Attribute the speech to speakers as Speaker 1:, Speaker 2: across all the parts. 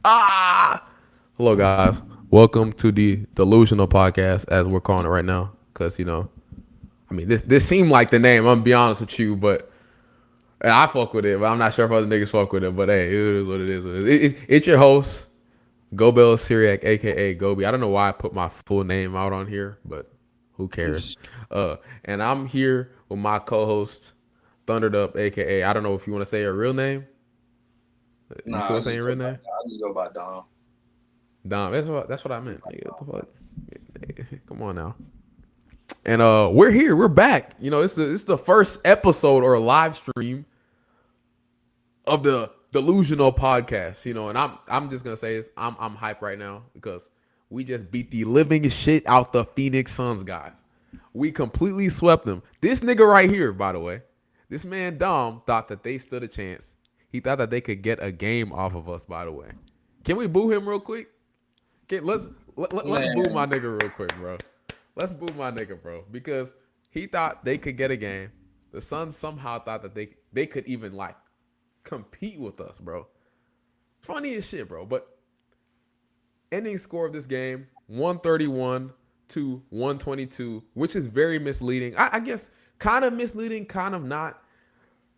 Speaker 1: Ah! Hello, guys. Welcome to the Delusional Podcast, as we're calling it right now. Because, I mean, this seemed like the name, I'm going to be honest with you, but and I fuck with it, but I'm not sure if other niggas fuck with it. But hey, it is what it is. It's your host, Gobby Syriac, a.k.a. Gobby. I don't know why I put my full name out on here, but who cares? And I'm here with my co-host, Thunderedup, a.k.a. I don't know if you want to say your real name. You
Speaker 2: Nah,
Speaker 1: cool saying your real name?
Speaker 2: I just go by Dom.
Speaker 1: Dom. That's what I meant. Nigga, what the fuck? Come on now. And we're here. We're back. It's the first episode or live stream of the Delusional Podcast. And I'm just gonna say this. I'm hyped right now because we just beat the living shit out the Phoenix Suns guys. We completely swept them. This nigga right here, by the way, this man Dom thought that they stood a chance. He thought that they could get a game off of us. By the way, can we boo him real quick? Okay, let's boo
Speaker 2: Man,
Speaker 1: my nigga real quick, bro. Let's boo my nigga, bro, because he thought they could get a game. The Suns somehow thought that they could even like compete with us, bro. It's funny as shit, bro. But ending score of this game 131 to 122, which is very misleading. I guess kind of misleading, kind of not.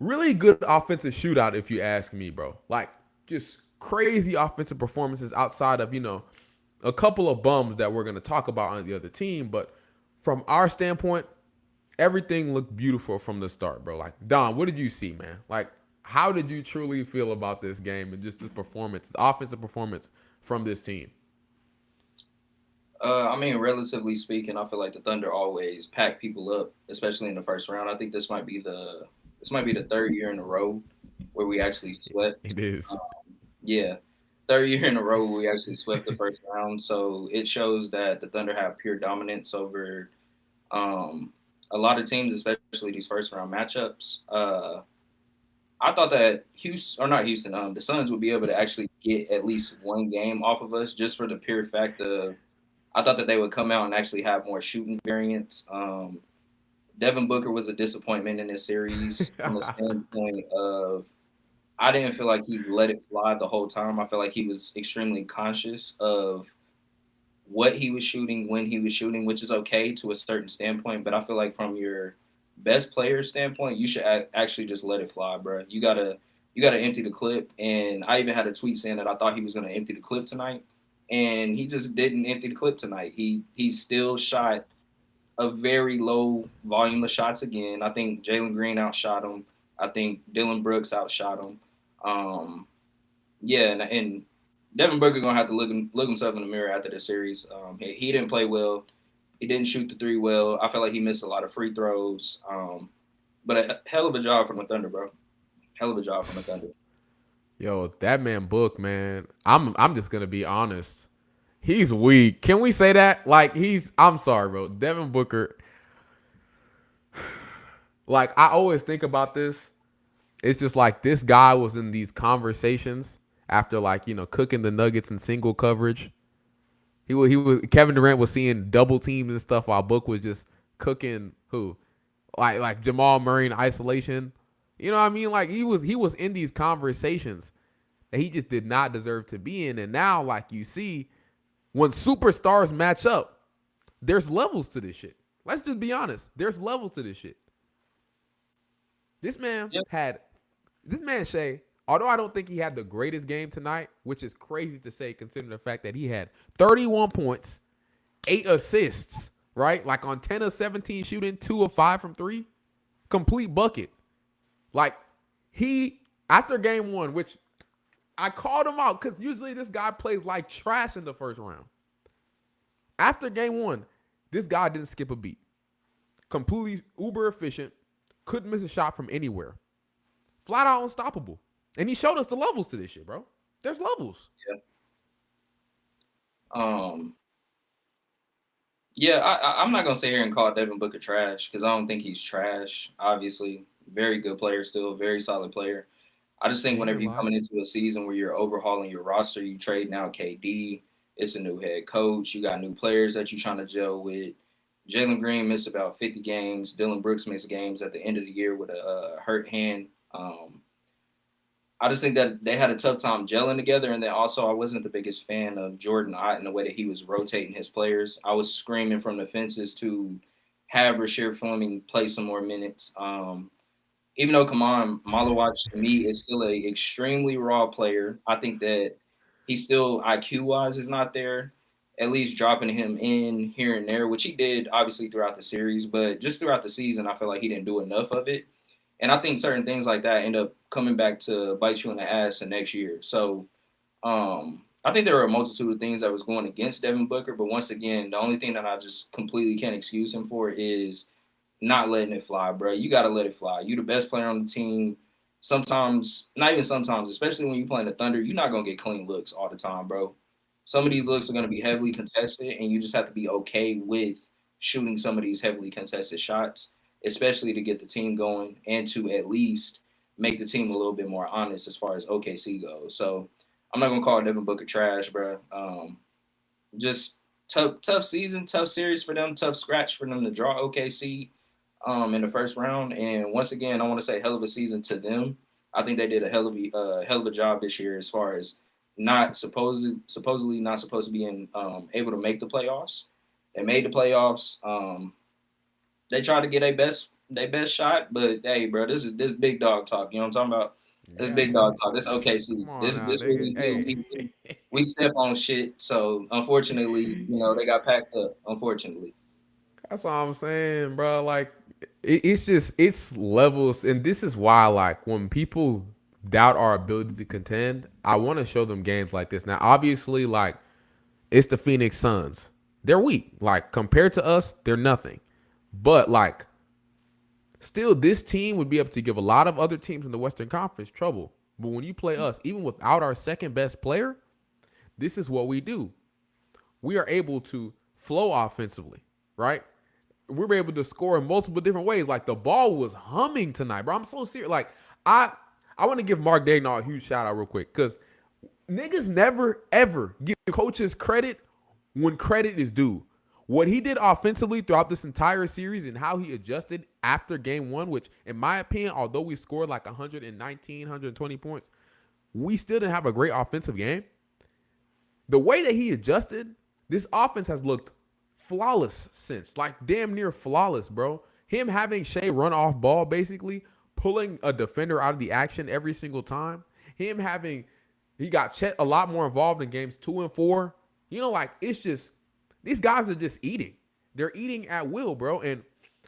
Speaker 1: Really good offensive shootout, if you ask me, bro. Like just crazy offensive performances outside of a couple of bums that we're gonna talk about on the other team. But from our standpoint, everything looked beautiful from the start, bro. Like Don, what did you see, man? Like how did you truly feel about this game and just this performance, the offensive performance from this team?
Speaker 2: I mean, relatively speaking, I feel like the Thunder always pack people up, especially in the first round. I think this might be the third year in a row where we actually swept.
Speaker 1: It is.
Speaker 2: Um, yeah, third year in a row where we actually swept the first round. So it shows that the Thunder have pure dominance over um, a lot of teams, especially these first round matchups. I thought that Houston, or not Houston, the Suns would be able to actually get at least one game off of us just for the pure fact of I thought that they would come out and actually have more shooting variance. Devin Booker was a disappointment in this series from the standpoint of I didn't feel like he let it fly the whole time. I feel like he was extremely conscious of what he was shooting, when he was shooting, which is okay to a certain standpoint. But I feel like from your best player standpoint, you should actually just let it fly, bro. You gotta empty the clip. And I even had a tweet saying that I thought he was gonna empty the clip tonight, and he just didn't empty the clip tonight. He still shot a very low volume of shots again. I think Jalen Green outshot him. I think Dylan Brooks outshot him. Um, yeah, and Devin Booker gonna have to look himself in the mirror after this series. He didn't play well. He didn't shoot the three well. I felt like he missed a lot of free throws. But a hell of a job from the Thunder, bro. Hell of a job from the Thunder.
Speaker 1: Yo, that man Book, man. I'm just gonna be honest. He's weak. Can we say that? Like I'm sorry, bro. Devin Booker. Like I always think about this. It's just like this guy was in these conversations after like cooking the Nuggets in single coverage. He was Kevin Durant was seeing double teams and stuff while Book was just cooking who like Jamal Murray in isolation. You know what I mean? Like he was in these conversations that he just did not deserve to be in. And now like you see when superstars match up, there's levels to this shit. Let's just be honest. There's levels to this shit. This man
Speaker 2: Yep.
Speaker 1: had this man Shay. Although I don't think he had the greatest game tonight, which is crazy to say considering the fact that he had 31 points, 8 assists, right? Like on 10 of 17 shooting, 2 of 5 from 3, complete bucket. Like he after game 1, which I called him out cuz usually this guy plays like trash in the first round. After game 1, this guy didn't skip a beat. Completely uber efficient, couldn't miss a shot from anywhere. Flat out unstoppable. And he showed us the levels to this shit, bro. There's levels.
Speaker 2: Yeah. Um. Yeah. I'm not gonna sit here and call Devin Booker trash because I don't think he's trash. Obviously, very good player still, very solid player. I just think
Speaker 1: Yeah,
Speaker 2: whenever
Speaker 1: you're
Speaker 2: you're
Speaker 1: lying.
Speaker 2: coming into a season where you're overhauling your roster, you trade now KD. It's a new head coach. You got new players that you're trying to gel with. Jalen Green missed about 50 games. Dylan Brooks missed games at the end of the year with a hurt hand. I just think that they had a tough time gelling together. And then also, I wasn't the biggest fan of Jordan Ott in the way that he was rotating his players. I was screaming from the fences to have Rasheer Fleming play some more minutes. Even though Kaman Malawach to me is still a extremely raw player, I think that he still IQ wise is not there. At least dropping him in here and there, which he did obviously throughout the series, but just throughout the season, I feel like he didn't do enough of it. And I think certain things like that end up coming back to bite you in the ass the next year. So I think there were a multitude of things that was going against Devin Booker, but once again, the only thing that I just completely can't excuse him for is not letting it fly, bro. You got to let it fly. You the best player on the team. Sometimes, not even sometimes, especially when you playing the Thunder, you're not gonna get clean looks all the time, bro. Some of these looks are gonna be heavily contested, and you just have to be okay with shooting some of these heavily contested shots, especially to get the team going and to at least make the team a little bit more honest as far as OKC goes. So I'm not gonna call Devin Booker trash, bro. Just tough season, tough series for them, tough scratch for them to draw OKC in the first round. And once again, I want to say hell of a season to them. I think they did a hell of a job this year as far as not supposedly not supposed to be able to make the playoffs. They made the playoffs. They tried to get their best shot, but hey, bro, this big dog talk. You know what I'm talking about? This
Speaker 1: Yeah,
Speaker 2: big
Speaker 1: man.
Speaker 2: dog talk. This OKC.
Speaker 1: Come on
Speaker 2: This
Speaker 1: now,
Speaker 2: this what
Speaker 1: nigga.
Speaker 2: we do.
Speaker 1: Hey.
Speaker 2: We step on shit. So unfortunately, they got packed up. Unfortunately.
Speaker 1: That's all I'm saying, bro. Like, it's just it's levels, and this is why, like, when people doubt our ability to contend, I want to show them games like this. Now, obviously, like, it's the Phoenix Suns. They're weak. Like, compared to us, they're nothing. But like, still, this team would be able to give a lot of other teams in the Western Conference trouble. But when you play us, even without our second best player, this is what we do. We are able to flow offensively, right? We were able to score in multiple different ways. Like, the ball was humming tonight, bro. I'm so serious. Like, I want to give Mark Daignault a huge shout out real quick, because niggas never ever give coaches credit when credit is due. What he did offensively throughout this entire series and how he adjusted after game one, which in my opinion, although we scored like 119, 120 points, we still didn't have a great offensive game. The way that he adjusted, this offense has looked flawless since, like damn near flawless, bro. Him having Shea run off ball, basically pulling a defender out of the action every single time. He got Chet a lot more involved in games 2 and 4. Like, it's just, these guys are just eating. They're eating at will, bro. And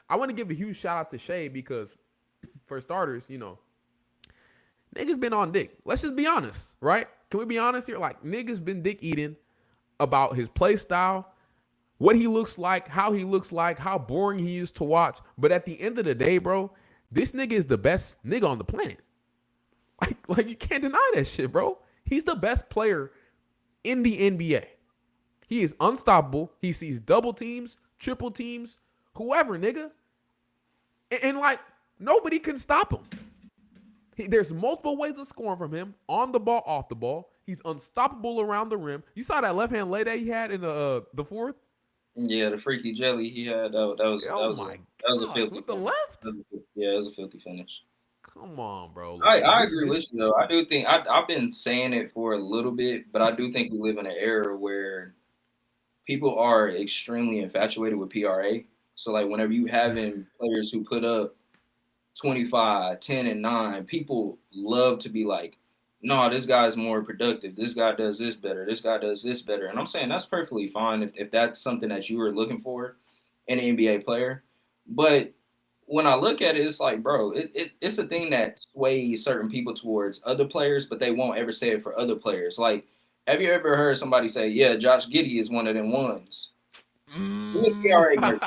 Speaker 1: I want to give a huge shout out to Shea because, for starters, niggas been on dick. Let's just be honest, right? Can we be honest here? Like, niggas been dick eating about his play style, what he looks like, how boring he is to watch. But at the end of the day, bro, this nigga is the best nigga on the planet. Like you can't deny that shit, bro. He's the best player in the NBA. He is unstoppable. He sees double teams, triple teams, whoever, nigga. And like, nobody can stop him. There's multiple ways of scoring from him, on the ball, off the ball. He's unstoppable around the rim. You saw that left-hand lay that he had in the fourth?
Speaker 2: Yeah, the freaky jelly he had,
Speaker 1: Oh my
Speaker 2: that was a
Speaker 1: gosh,
Speaker 2: filthy
Speaker 1: with the
Speaker 2: finish.
Speaker 1: left?
Speaker 2: Yeah, it was a filthy finish.
Speaker 1: Come on, bro.
Speaker 2: I
Speaker 1: This
Speaker 2: agree
Speaker 1: this
Speaker 2: with you though. I do think I've been saying it for a little bit, but I do think we live in an era where people are extremely infatuated with PRA. So like whenever you having players who put up 25, 10, and 9, people love to be like, no, this guy's more productive. This guy does this better. This guy does this better. And I'm saying that's perfectly fine if that's something that you were looking for in an NBA player. But when I look at it, it's like, bro, it's a thing that sways certain people towards other players, but they won't ever say it for other players. Like, have you ever heard somebody say, yeah, Josh Giddey is one of them ones? He's a PRA merchant.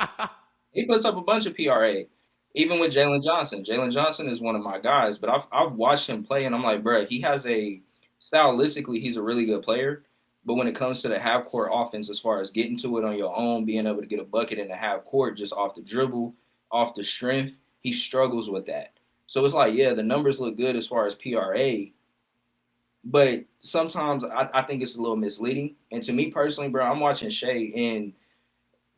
Speaker 2: He puts up a bunch of PRA. Even with Jalen Johnson. Jalen Johnson is one of my guys, but I've watched him play, and I'm like, bro, he has stylistically, he's a really good player. But when it comes to the half court offense, as far as getting to it on your own, being able to get a bucket in the half court just off the dribble, off the strength, he struggles with that. So it's like, yeah, the numbers look good as far as PRA, but sometimes I think it's a little misleading. And to me personally, bro, I'm watching Shea, and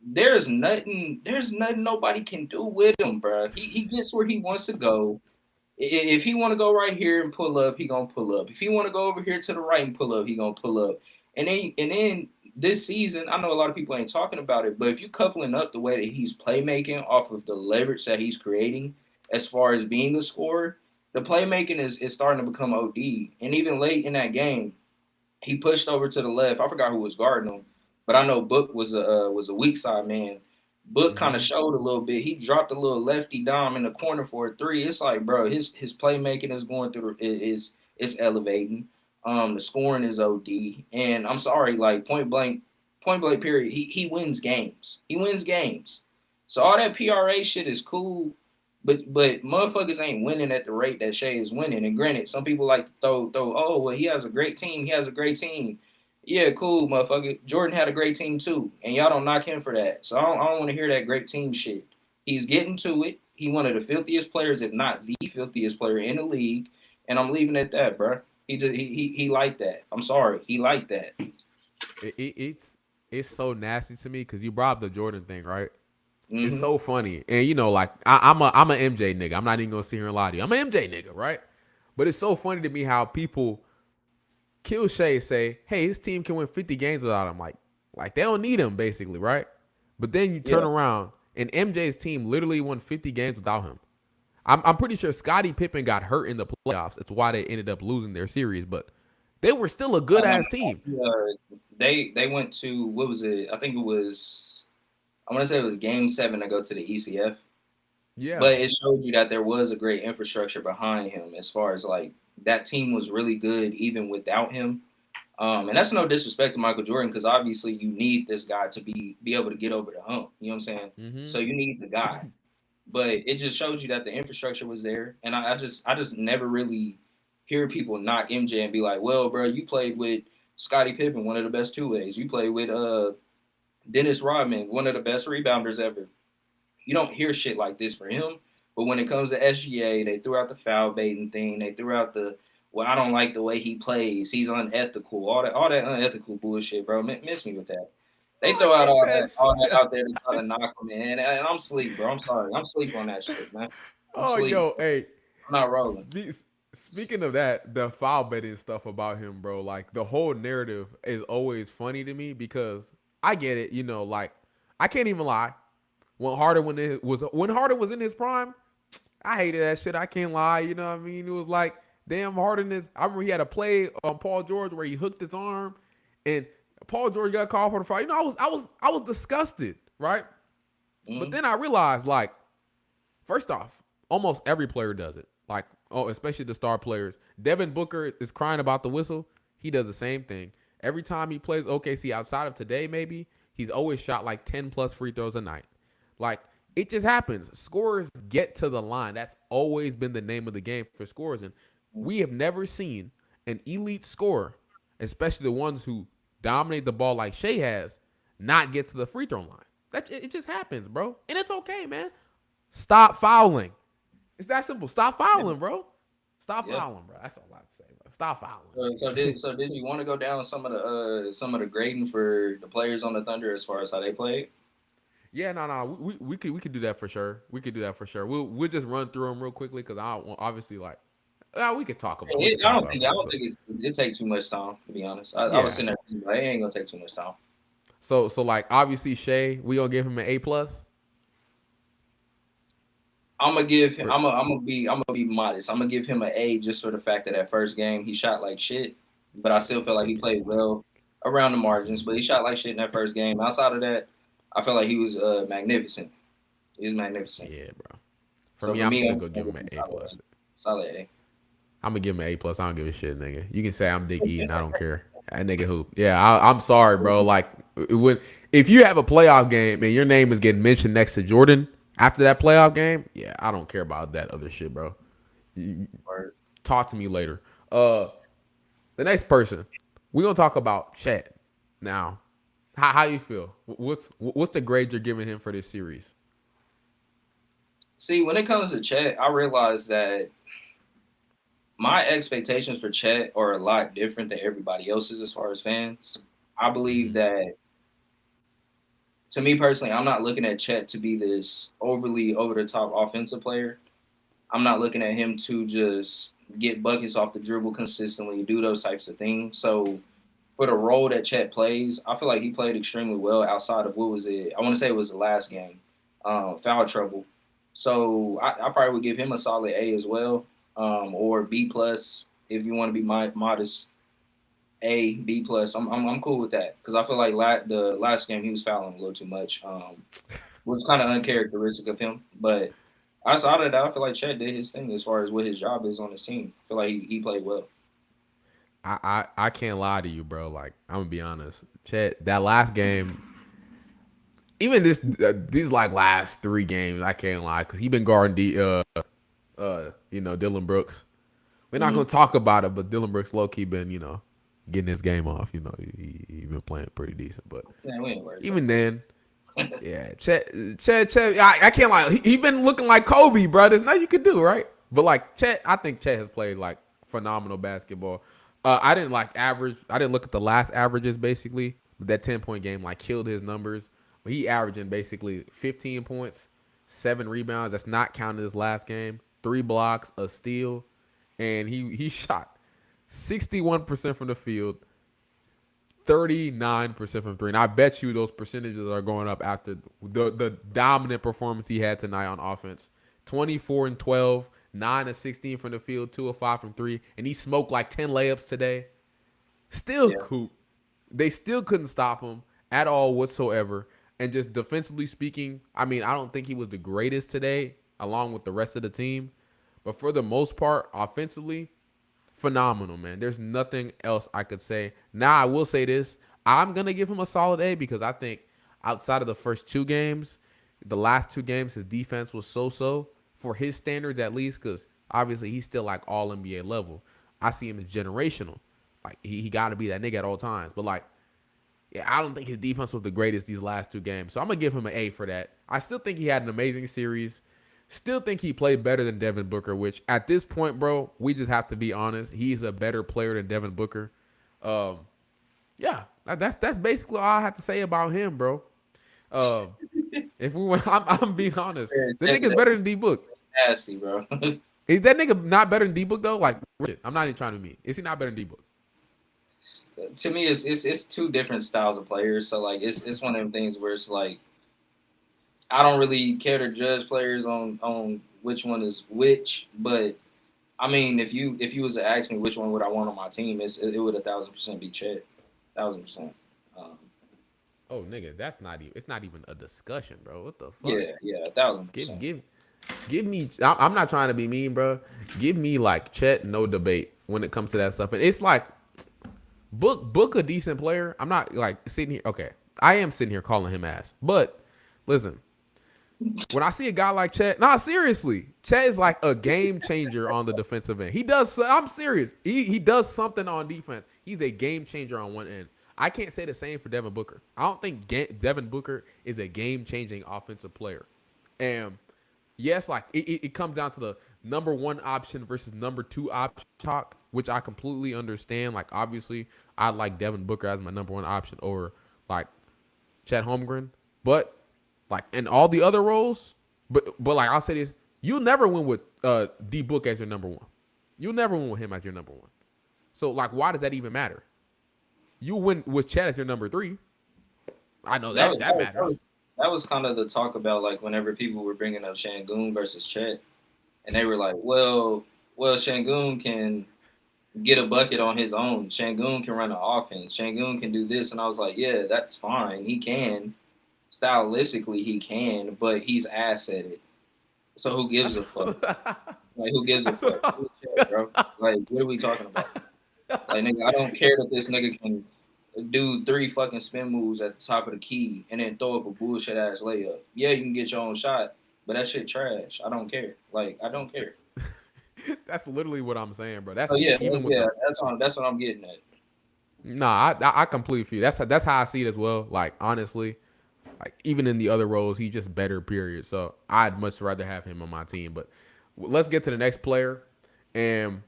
Speaker 2: there's nothing nobody can do with him, bro. He gets where he wants to go. If he want to go right here and pull up, he gonna pull up. If he want to go over here to the right and pull up, he gonna pull up. And then this season, I know a lot of people ain't talking about it, but if you coupling up the way that he's playmaking off of the leverage that he's creating, as far as being a scorer, the playmaking is starting to become OD. And even late in that game, he pushed over to the left. I forgot who was guarding him, but I know Book was a weak side man. Book kind of
Speaker 1: Mm-hmm.
Speaker 2: showed a little bit. He dropped a little lefty dime in the corner for a three. It's like, bro, his playmaking is going through is elevating. The scoring is OD, and I'm sorry, like point blank period. He wins games. He wins games. So all that PRA shit is cool, but motherfuckers ain't winning at the rate that Shea is winning. And granted, some people like to throw. Oh well, he has a great team. He has a great team. Yeah, cool, motherfucker. Jordan had a great team too, and y'all don't knock him for that. So I don't want to hear that great team shit. He's getting to it. He one of the filthiest players, if not the filthiest player in the league, and I'm leaving it at that, bro. He like that. I'm sorry, he like that.
Speaker 1: It's so nasty to me because you brought up the Jordan thing, right? It's
Speaker 2: Hmm.
Speaker 1: so funny, and like I'm a MJ nigga. I'm not even gonna sit here and lie to you. I'm an MJ nigga, right? But it's so funny to me how people kill Shea, say, hey, his team can win 50 games without him. Like they don't need him, basically, right? But then you turn
Speaker 2: Yeah.
Speaker 1: around and MJ's team literally won 50 games without him. I'm pretty sure Scottie Pippen got hurt in the playoffs. That's why they ended up losing their series, but they were still a good
Speaker 2: No,
Speaker 1: ass team.
Speaker 2: they went to what was it? I think it was. I want to say it was Game 7 to go to the ECF.
Speaker 1: Yeah.
Speaker 2: But it showed you that there was a great infrastructure behind him as far as like that team was really good even without him. And that's no disrespect to Michael Jordan because obviously you need this guy to be able to get over the hump. You know what I'm saying?
Speaker 1: Mm-hmm.
Speaker 2: So you need the guy. But it just shows you that the infrastructure was there. And I just never really hear people knock MJ and be like, well, bro, you played with Scottie Pippen, one of the best two ways. You played with Dennis Rodman, one of the best rebounders ever. You don't hear shit like this for him. But when it comes to SGA, they threw out the foul baiting thing. They threw out the well, I don't like the way he plays. He's unethical. All that unethical bullshit, bro. Miss me with that. They
Speaker 1: I
Speaker 2: throw out
Speaker 1: get that
Speaker 2: all that
Speaker 1: shit.
Speaker 2: out there to try to knock him, man. And I'm sleep, bro. I'm sorry. I'm sleep on that shit, man. I'm
Speaker 1: Oh,
Speaker 2: sleep.
Speaker 1: yo, hey,
Speaker 2: I'm not rolling.
Speaker 1: spe- speaking of that, the foul betting stuff about him, bro, like the whole narrative is always funny to me because I get it, like I can't even lie. When Harden was in his prime, I hated that shit. I can't lie. You know what I mean? It was like, damn, Harden is. I remember he had a play on Paul George where he hooked his arm, and Paul George got called for the foul. I was disgusted, right? But
Speaker 2: Mm-hmm.
Speaker 1: then I realized, like, first off, almost every player does it. Like, oh, especially the star players. Devin Booker is crying about the whistle. He does the same thing. Every time he plays OKC outside of today, maybe, he's always shot like 10 plus free throws a night. Like, it just happens. Scorers get to the line. That's always been the name of the game for scorers. And we have never seen an elite scorer, especially the ones who dominate the ball like Shea has, not get to the free throw line. It just happens, bro. And it's okay, man. Stop fouling. It's that simple. Stop
Speaker 2: Yeah.
Speaker 1: fouling, bro. Stop
Speaker 2: Yeah.
Speaker 1: fouling, bro. That's all I have to say, bro. Stop
Speaker 2: So did you want to go down some of the grading for the players on the Thunder as far as how they played?
Speaker 1: yeah, no. We could do that for sure. We could do that for sure. We'll just run through them real quickly because I don't want obviously like we could talk about we could talk about it
Speaker 2: I
Speaker 1: for a
Speaker 2: don't
Speaker 1: little.
Speaker 2: think it take too much time to be honest. I was
Speaker 1: Yeah.
Speaker 2: sitting there thinking, like, it ain't gonna take too much time.
Speaker 1: So like obviously Shea, we gonna give him an A plus for
Speaker 2: I'm gonna be modest. I'm gonna give him an A just for the fact that first game he shot like shit, but I still feel like he played well around the margins. But he shot like shit in that first game. Outside of that, I felt like he was magnificent. He was magnificent.
Speaker 1: yeah, bro. For
Speaker 2: So
Speaker 1: me,
Speaker 2: for
Speaker 1: I'm
Speaker 2: me,
Speaker 1: still
Speaker 2: I'm
Speaker 1: gonna
Speaker 2: gonna
Speaker 1: give
Speaker 2: give
Speaker 1: him
Speaker 2: him
Speaker 1: an
Speaker 2: a
Speaker 1: A plus.
Speaker 2: solid A.
Speaker 1: I'm gonna give him an A plus. I don't give a shit, nigga. You can say I'm Dick Eaton. I don't care. That nigga hoop. Yeah, I'm sorry, bro. Like when if you have a playoff game and your name is getting mentioned next to Jordan after that playoff game, yeah, I don't care about that other shit, bro.
Speaker 2: Or
Speaker 1: Talk to me later. Uh, the next person we're gonna talk about Chet. Now, how you feel? What's the grade you're giving him for this series?
Speaker 2: see, when it comes to Chet, I realized that my expectations for Chet are a lot different than everybody else's as far as fans. I believe
Speaker 1: Mm-hmm.
Speaker 2: that to me personally, I'm not looking at Chet to be this overly over the top offensive player. I'm not looking at him to just get buckets off the dribble consistently, do those types of things. So for the role that Chet plays, I feel like he played extremely well outside of what was it? I want to say it was the last game, foul trouble. So I probably would give him a solid A as well, or B plus if you want to be modest. A B plus. I'm cool with that because I feel like the last game he was fouling a little too much, was kind of uncharacteristic of him. But outside of that, I feel like Chet did his thing as far as what his job is on the team. I feel like he played well.
Speaker 1: I can't lie to you, bro. Like I'm gonna be honest, Chet, that last game, even these like last 3 games, I can't lie because he been guarding Dylan Brooks. We're not
Speaker 2: Mm-hmm.
Speaker 1: gonna talk about it, but Dylan Brooks low key been getting his game off. He been playing pretty decent, but
Speaker 2: Yeah, we ain't worried about
Speaker 1: even then, yeah, Chet, I can't lie. He been looking like Kobe, bro. There's nothing you could do, right? But like Chet, I think Chet has played like phenomenal basketball. I didn't like average. I didn't look at the last averages basically. But that 10-point game like killed his numbers. But he averaging basically 15 points, 7 rebounds. That's not counting his last game. 3 blocks, a steal, and he shot 61% from the field, 39% from three. And I bet you those percentages are going up after the dominant performance he had tonight on offense. 24 and 12, 9 and 16 from the field, 2 of 5 from three. And he smoked like 10 layups today. Still
Speaker 2: yeah.
Speaker 1: Coop. They still couldn't stop him at all whatsoever. And just defensively speaking, I mean, I don't think he was the greatest today, along with the rest of the team. But for the most part, offensively, phenomenal, man. There's nothing else I could say. Now, I will say this. I'm going to give him a solid A because I think outside of the first 2 games, the last 2 games, his defense was so-so for his standards at least because obviously he's still like all NBA level. I see him as generational. Like, he got to be that nigga at all times. But, like, yeah, I don't think his defense was the greatest these last 2 games. So I'm going to give him an A for that. I still think he had an amazing series. Still think he played better than Devin Booker, which at this point, bro, we just have to be honest. He's a better player than Devin Booker. Yeah, that's basically all I have to say about him, bro. Um, if we want, I'm being honest. The nigga's better than D Book.
Speaker 2: Nasty, bro.
Speaker 1: Is that nigga not better than D Book though? Like, I'm not even trying to be mean. Is he not better than D Book?
Speaker 2: To me, it's two different styles of players. So like, it's one of them things where it's like I don't really care to judge players on which one is which, but I mean, if you was to ask me which one would I want on my team, it would 1,000% be Chet, 1,000%. Um,
Speaker 1: Oh, nigga, that's not even. It's not even a discussion, bro. What the fuck?
Speaker 2: yeah, 1,000%.
Speaker 1: Give give give me. I'm not trying to be mean, bro. Give me like Chet, no debate when it comes to that stuff. And it's like Book a decent player. I'm not like sitting here. Okay, I am sitting here calling him ass. But listen, when I see a guy like Chet, nah, seriously, Chet is like a game changer on the defensive end. He does. I'm serious. He does something on defense. He's a game changer on one end. I can't say the same for Devin Booker. I don't think Devin Booker is a game changing offensive player. And yes, like it comes down to the number 1 option versus number 2 option talk, which I completely understand. Like obviously, I like Devin Booker as my number 1 option over like Chet Holmgren, but like in all the other roles, but like I'll say this, you'll never win with D Book as your number 1. You'll never win with him as your number 1. So like, why does that even matter? You win with Chet as your number 3. I know that matters.
Speaker 2: That was kind of the talk about like whenever people were bringing up Shangoon versus Chet, and they were like, well, Shangoon can get a bucket on his own. Shangoon can run an offense. Shangoon can do this, and I was like, yeah, that's fine. He can. Stylistically, he can, but he's ass at it. So who gives a fuck? Like, who gives a fuck? Who's Chet, bro? Like, what are we talking about? Like, nigga, I don't care that this nigga can do 3 fucking spin moves at the top of the key and then throw up a bullshit ass layup. Yeah, you can get your own shot, but that shit trash. I don't care. Like, I don't care.
Speaker 1: That's literally what I'm saying, bro. That's
Speaker 2: Oh yeah,
Speaker 1: even with
Speaker 2: yeah.
Speaker 1: the.
Speaker 2: That's what I'm getting at.
Speaker 1: Nah, I completely feel you. That's how I see it as well. Like honestly, like even in the other roles, he's just better. Period. So I'd much rather have him on my team. But let's get to the next player, and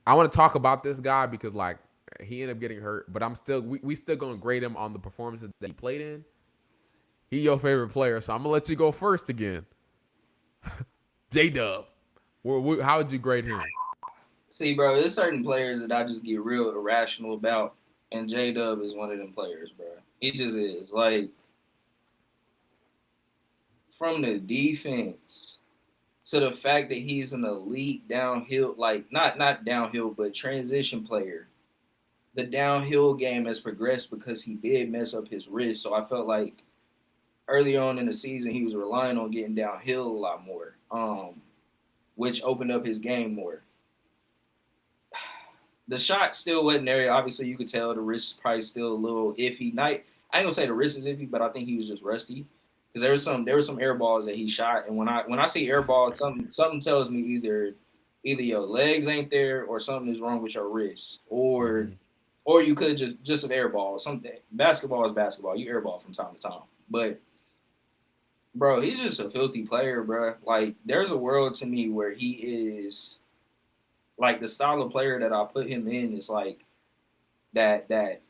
Speaker 1: I want to talk about this guy because like he ended up getting hurt, but we still gonna grade him on the performances that he played in. He your favorite player, so I'm gonna let you go first again. J Dub. How would you grade him?
Speaker 2: See, bro, there's certain players that I just get real irrational about, and J Dub is one of them players, bro. He just is. Like, from the defense to the fact that he's an elite downhill, like not downhill, but transition player. The downhill game has progressed because he did mess up his wrist. So I felt like early on in the season he was relying on getting downhill a lot more, which opened up his game more. The shot still wasn't there. Obviously, you could tell the wrist is probably still a little iffy. I ain't gonna say the wrist is iffy, but I think he was just rusty. Because there were some air balls that he shot, and when I see air balls, something tells me either your legs ain't there or something is wrong with your wrist, or you could just an air ball. Something basketball is basketball. You air ball from time to time, but bro, he's just a filthy player, bro. Like there's a world to me where he is like the style of player that I put him in is like that that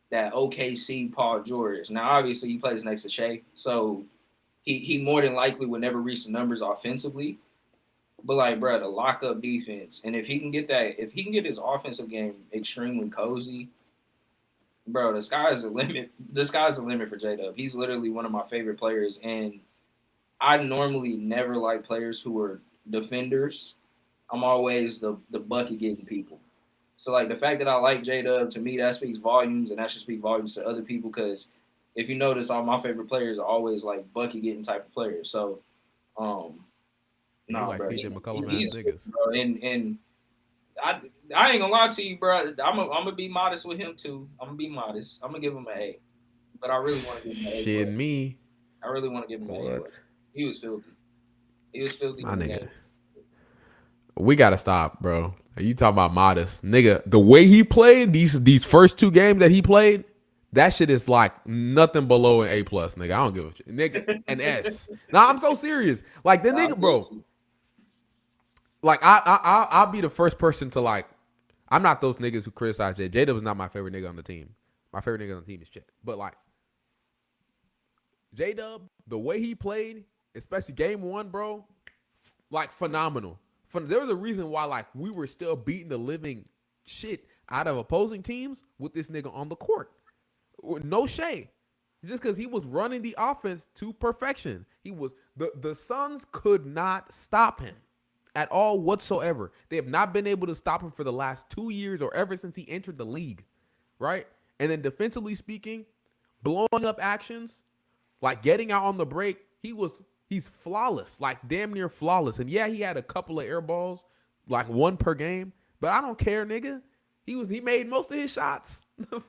Speaker 2: that OKC Paul George. Now, obviously, he plays next to Shea, so he more than likely would never reach the numbers offensively. But like, bro, the lock up defense, and if he can get that, if he can get his offensive game extremely cozy, bro, the sky's the limit. The sky's the limit for J Dub. He's literally one of my favorite players, and I normally never like players who are defenders. I'm always the bucket getting people. So like the fact that I like J Dub, to me that speaks volumes, and that should speak volumes to other people. Because if you notice, all my favorite players are always like bucket getting type of players. So, um,
Speaker 1: Yeah, you
Speaker 2: nah,
Speaker 1: like
Speaker 2: bro,
Speaker 1: CJ McCollum ass
Speaker 2: he's
Speaker 1: niggas.
Speaker 2: bro, and I ain't gonna lie to you, bro. I'm gonna be modest with him too. I'm gonna be modest. I'm gonna give him an A, but I really want to give him an A
Speaker 1: Shit,
Speaker 2: plus.
Speaker 1: me.
Speaker 2: I really want to give him an A
Speaker 1: What?
Speaker 2: plus. He was filthy. He was filthy
Speaker 1: My
Speaker 2: in the
Speaker 1: nigga.
Speaker 2: game.
Speaker 1: We gotta stop, bro. You talking about modest, nigga? The way he played these first two games that he played, that shit is like nothing below an A plus, nigga. I don't give a shit, nigga. An S. Nah, I'm so serious. Like the
Speaker 2: Nah,
Speaker 1: nigga, bro. Like I'll be the first person to like. I'm not those niggas who criticize Jay. J Dub is not my favorite nigga on the team. My favorite nigga on the team is Chet. But like J Dub, the way he played, especially game one, bro, like phenomenal. There was a reason why like we were still beating the living shit out of opposing teams with this nigga on the court. No shade. Just because he was running the offense to perfection. He was the Suns could not stop him at all whatsoever. They have not been able to stop him for the last 2 years or ever since he entered the league. Right? And then defensively speaking, blowing up actions, like getting out on the break, he's flawless, like damn near flawless. And yeah, he had a couple of air balls, like one per game, but I don't care, nigga. He made most of his shots.
Speaker 2: No,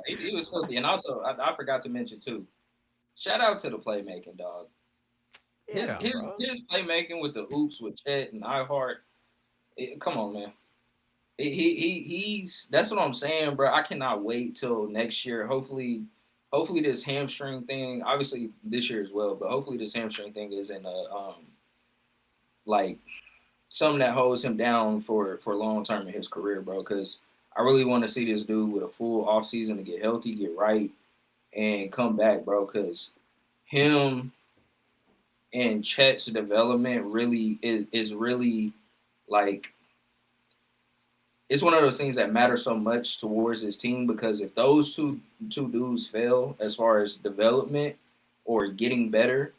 Speaker 2: he was filthy. And also, I forgot to mention too. Shout out to the playmaking, dog. His
Speaker 1: Yeah,
Speaker 2: his
Speaker 1: bro.
Speaker 2: his playmaking with the oops with Chet and iHeart. Come on, man. He's that's what I'm saying, bro. I cannot wait till next year. Hopefully this hamstring thing. Obviously this year as well, but hopefully this hamstring thing isn't like something that holds him down for long term in his career, bro. Because I really want to see this dude with a full off season to get healthy, get right, and come back, bro. Because him and Chet's development really is really like it's one of those things that matter so much towards his team because if those two dudes fail as far as development or getting better,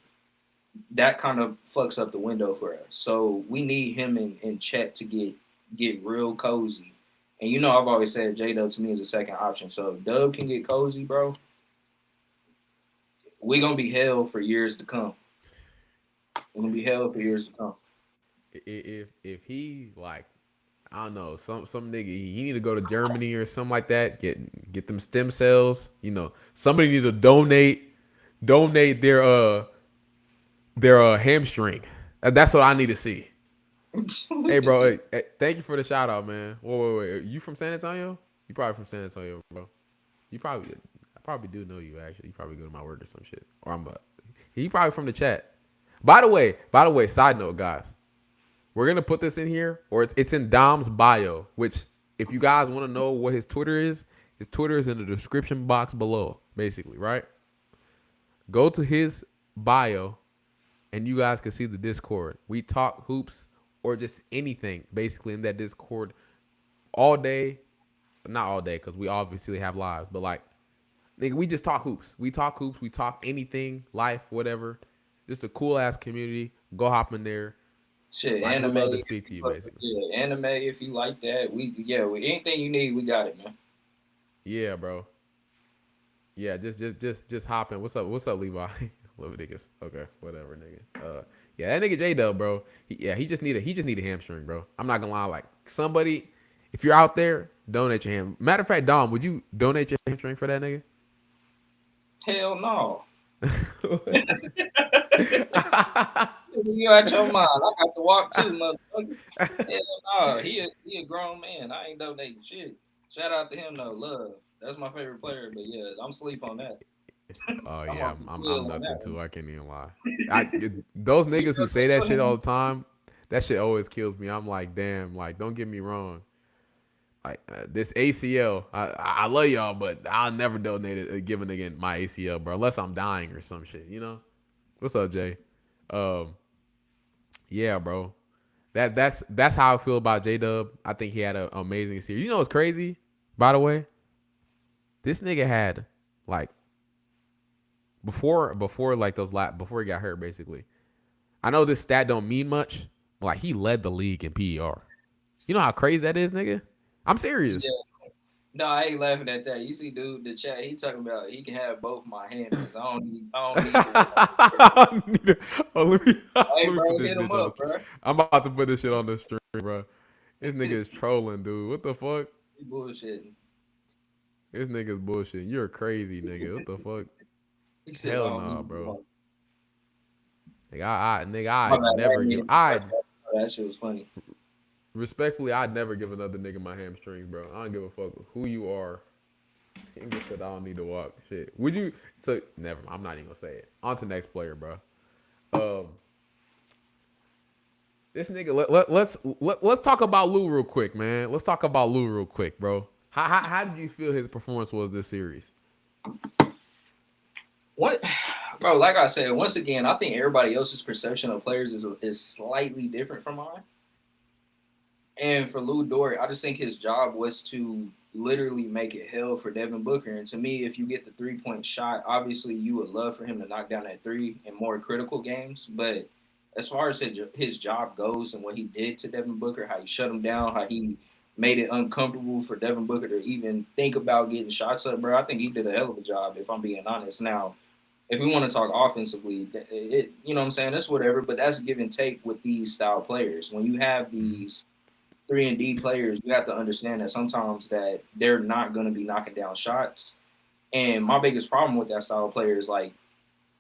Speaker 2: that kind of fucks up the window for us. So we need him and Chet to get real cozy. And you know I've always said J Dub to me is a second option. So if Dub can get cozy, bro, we gonna be hell for years to come. We're gonna be hell for years to come.
Speaker 1: If he like I don't know some nigga he need to go to Germany or something like that. Get them stem cells. You know somebody need to donate their hamstring. That's what I need to see. Hey, bro. Hey, thank you for the shout out, man. Wait. You from San Antonio? You probably from San Antonio, bro. I probably do know you actually. You probably go to my work or some shit. Or he probably from the chat. By the way, side note, guys. We're gonna put this in here, or it's in Dom's bio. Which, if you guys want to know what his Twitter is in the description box below. Basically, right? Go to his bio, and you guys can see the Discord. We talk hoops or just anything basically in that Discord all day. Not all day because we obviously have lives, but like, nigga, we just talk hoops. We talk hoops. We talk anything, life, whatever. Just a cool ass community. Go hop in there.
Speaker 2: Shit,
Speaker 1: Like, we
Speaker 2: anime.
Speaker 1: love to speak to you, basically.
Speaker 2: Yeah, anime. If you like that, anything you need, we got it, man.
Speaker 1: Yeah, bro. Yeah, just hop in. What's up, Levi? Love niggas. Okay, whatever, nigga. Yeah, that nigga J Dub, bro. He just need a hamstring, bro. I'm not gonna lie. Like, somebody, if you're out there, donate your ham. Matter of fact, Dom, would you donate your hamstring for that nigga?
Speaker 2: Hell no. You out your mind. I got to walk too, motherfucker. Hell no. He a grown man. I ain't donating shit. Shout out to him though. Love. That's my favorite player. But yeah, I'm sleep on that.
Speaker 1: Oh
Speaker 2: I'm
Speaker 1: yeah,
Speaker 2: off the
Speaker 1: I'm
Speaker 2: wheel on
Speaker 1: nothing
Speaker 2: that one.
Speaker 1: too. I can't even lie. Those
Speaker 2: You
Speaker 1: niggas who say
Speaker 2: donate
Speaker 1: that
Speaker 2: for
Speaker 1: shit all
Speaker 2: him?
Speaker 1: the time, that shit always kills me. I'm like, damn. Like, don't get me wrong. Like, this ACL, I love y'all, but I'll never donate it, give a nigga my ACL, bro, unless I'm dying or some shit. You know? What's up, Jay? Um, yeah, bro. That's how I feel about J Dub. I think he had an amazing series. You know what's crazy? By the way, this nigga had like before like before he got hurt, basically. I know this stat don't mean much, but like, he led the league in PER. You know how crazy that is, nigga? I'm serious.
Speaker 2: Yeah. No, I ain't laughing at that. You see, dude, the chat. He talking about he can have both my hands. I don't need the one.
Speaker 1: I need to- oh,
Speaker 2: Hey,
Speaker 1: let me put
Speaker 2: bro,
Speaker 1: this
Speaker 2: hit him
Speaker 1: bitch on the
Speaker 2: up,
Speaker 1: stream.
Speaker 2: bro.
Speaker 1: I'm about to put this shit on the stream, bro. This nigga is trolling, dude. What the fuck?
Speaker 2: He bullshitting.
Speaker 1: This nigga's bullshit. You're crazy, nigga. What the fuck?
Speaker 2: He said, I
Speaker 1: Hell
Speaker 2: don't
Speaker 1: nah,
Speaker 2: need the
Speaker 1: bro.
Speaker 2: one.
Speaker 1: Like, nigga,
Speaker 2: My
Speaker 1: I'd
Speaker 2: bad. I
Speaker 1: never
Speaker 2: didn't mean
Speaker 1: give.
Speaker 2: to cut
Speaker 1: I
Speaker 2: you off. That shit was funny.
Speaker 1: respectfully, I'd never give another nigga my hamstrings, bro. I don't give a fuck who you are. English said I don't need to walk. Shit. Would you? So never. I'm not even gonna say it. On to next player, bro. Um, this nigga. Let's talk about Lou real quick, man. Let's talk about Lou real quick, bro. How did you feel his performance was this series?
Speaker 2: What, bro? Like I said, once again, I think everybody else's perception of players is slightly different from mine. And for Lou Dort, I just think his job was to literally make it hell for Devin Booker. And to me, if you get the 3-point shot, obviously you would love for him to knock down that three in more critical games. But as far as his job goes and what he did to Devin Booker, how he shut him down, how he made it uncomfortable for Devin Booker to even think about getting shots up, bro, I think he did a hell of a job, if I'm being honest. Now, if we want to talk offensively, you know what I'm saying? That's whatever, but that's give and take with these style players. When you have these 3 and D players, you have to understand that sometimes that they're not going to be knocking down shots. And my biggest problem with that style of player is like,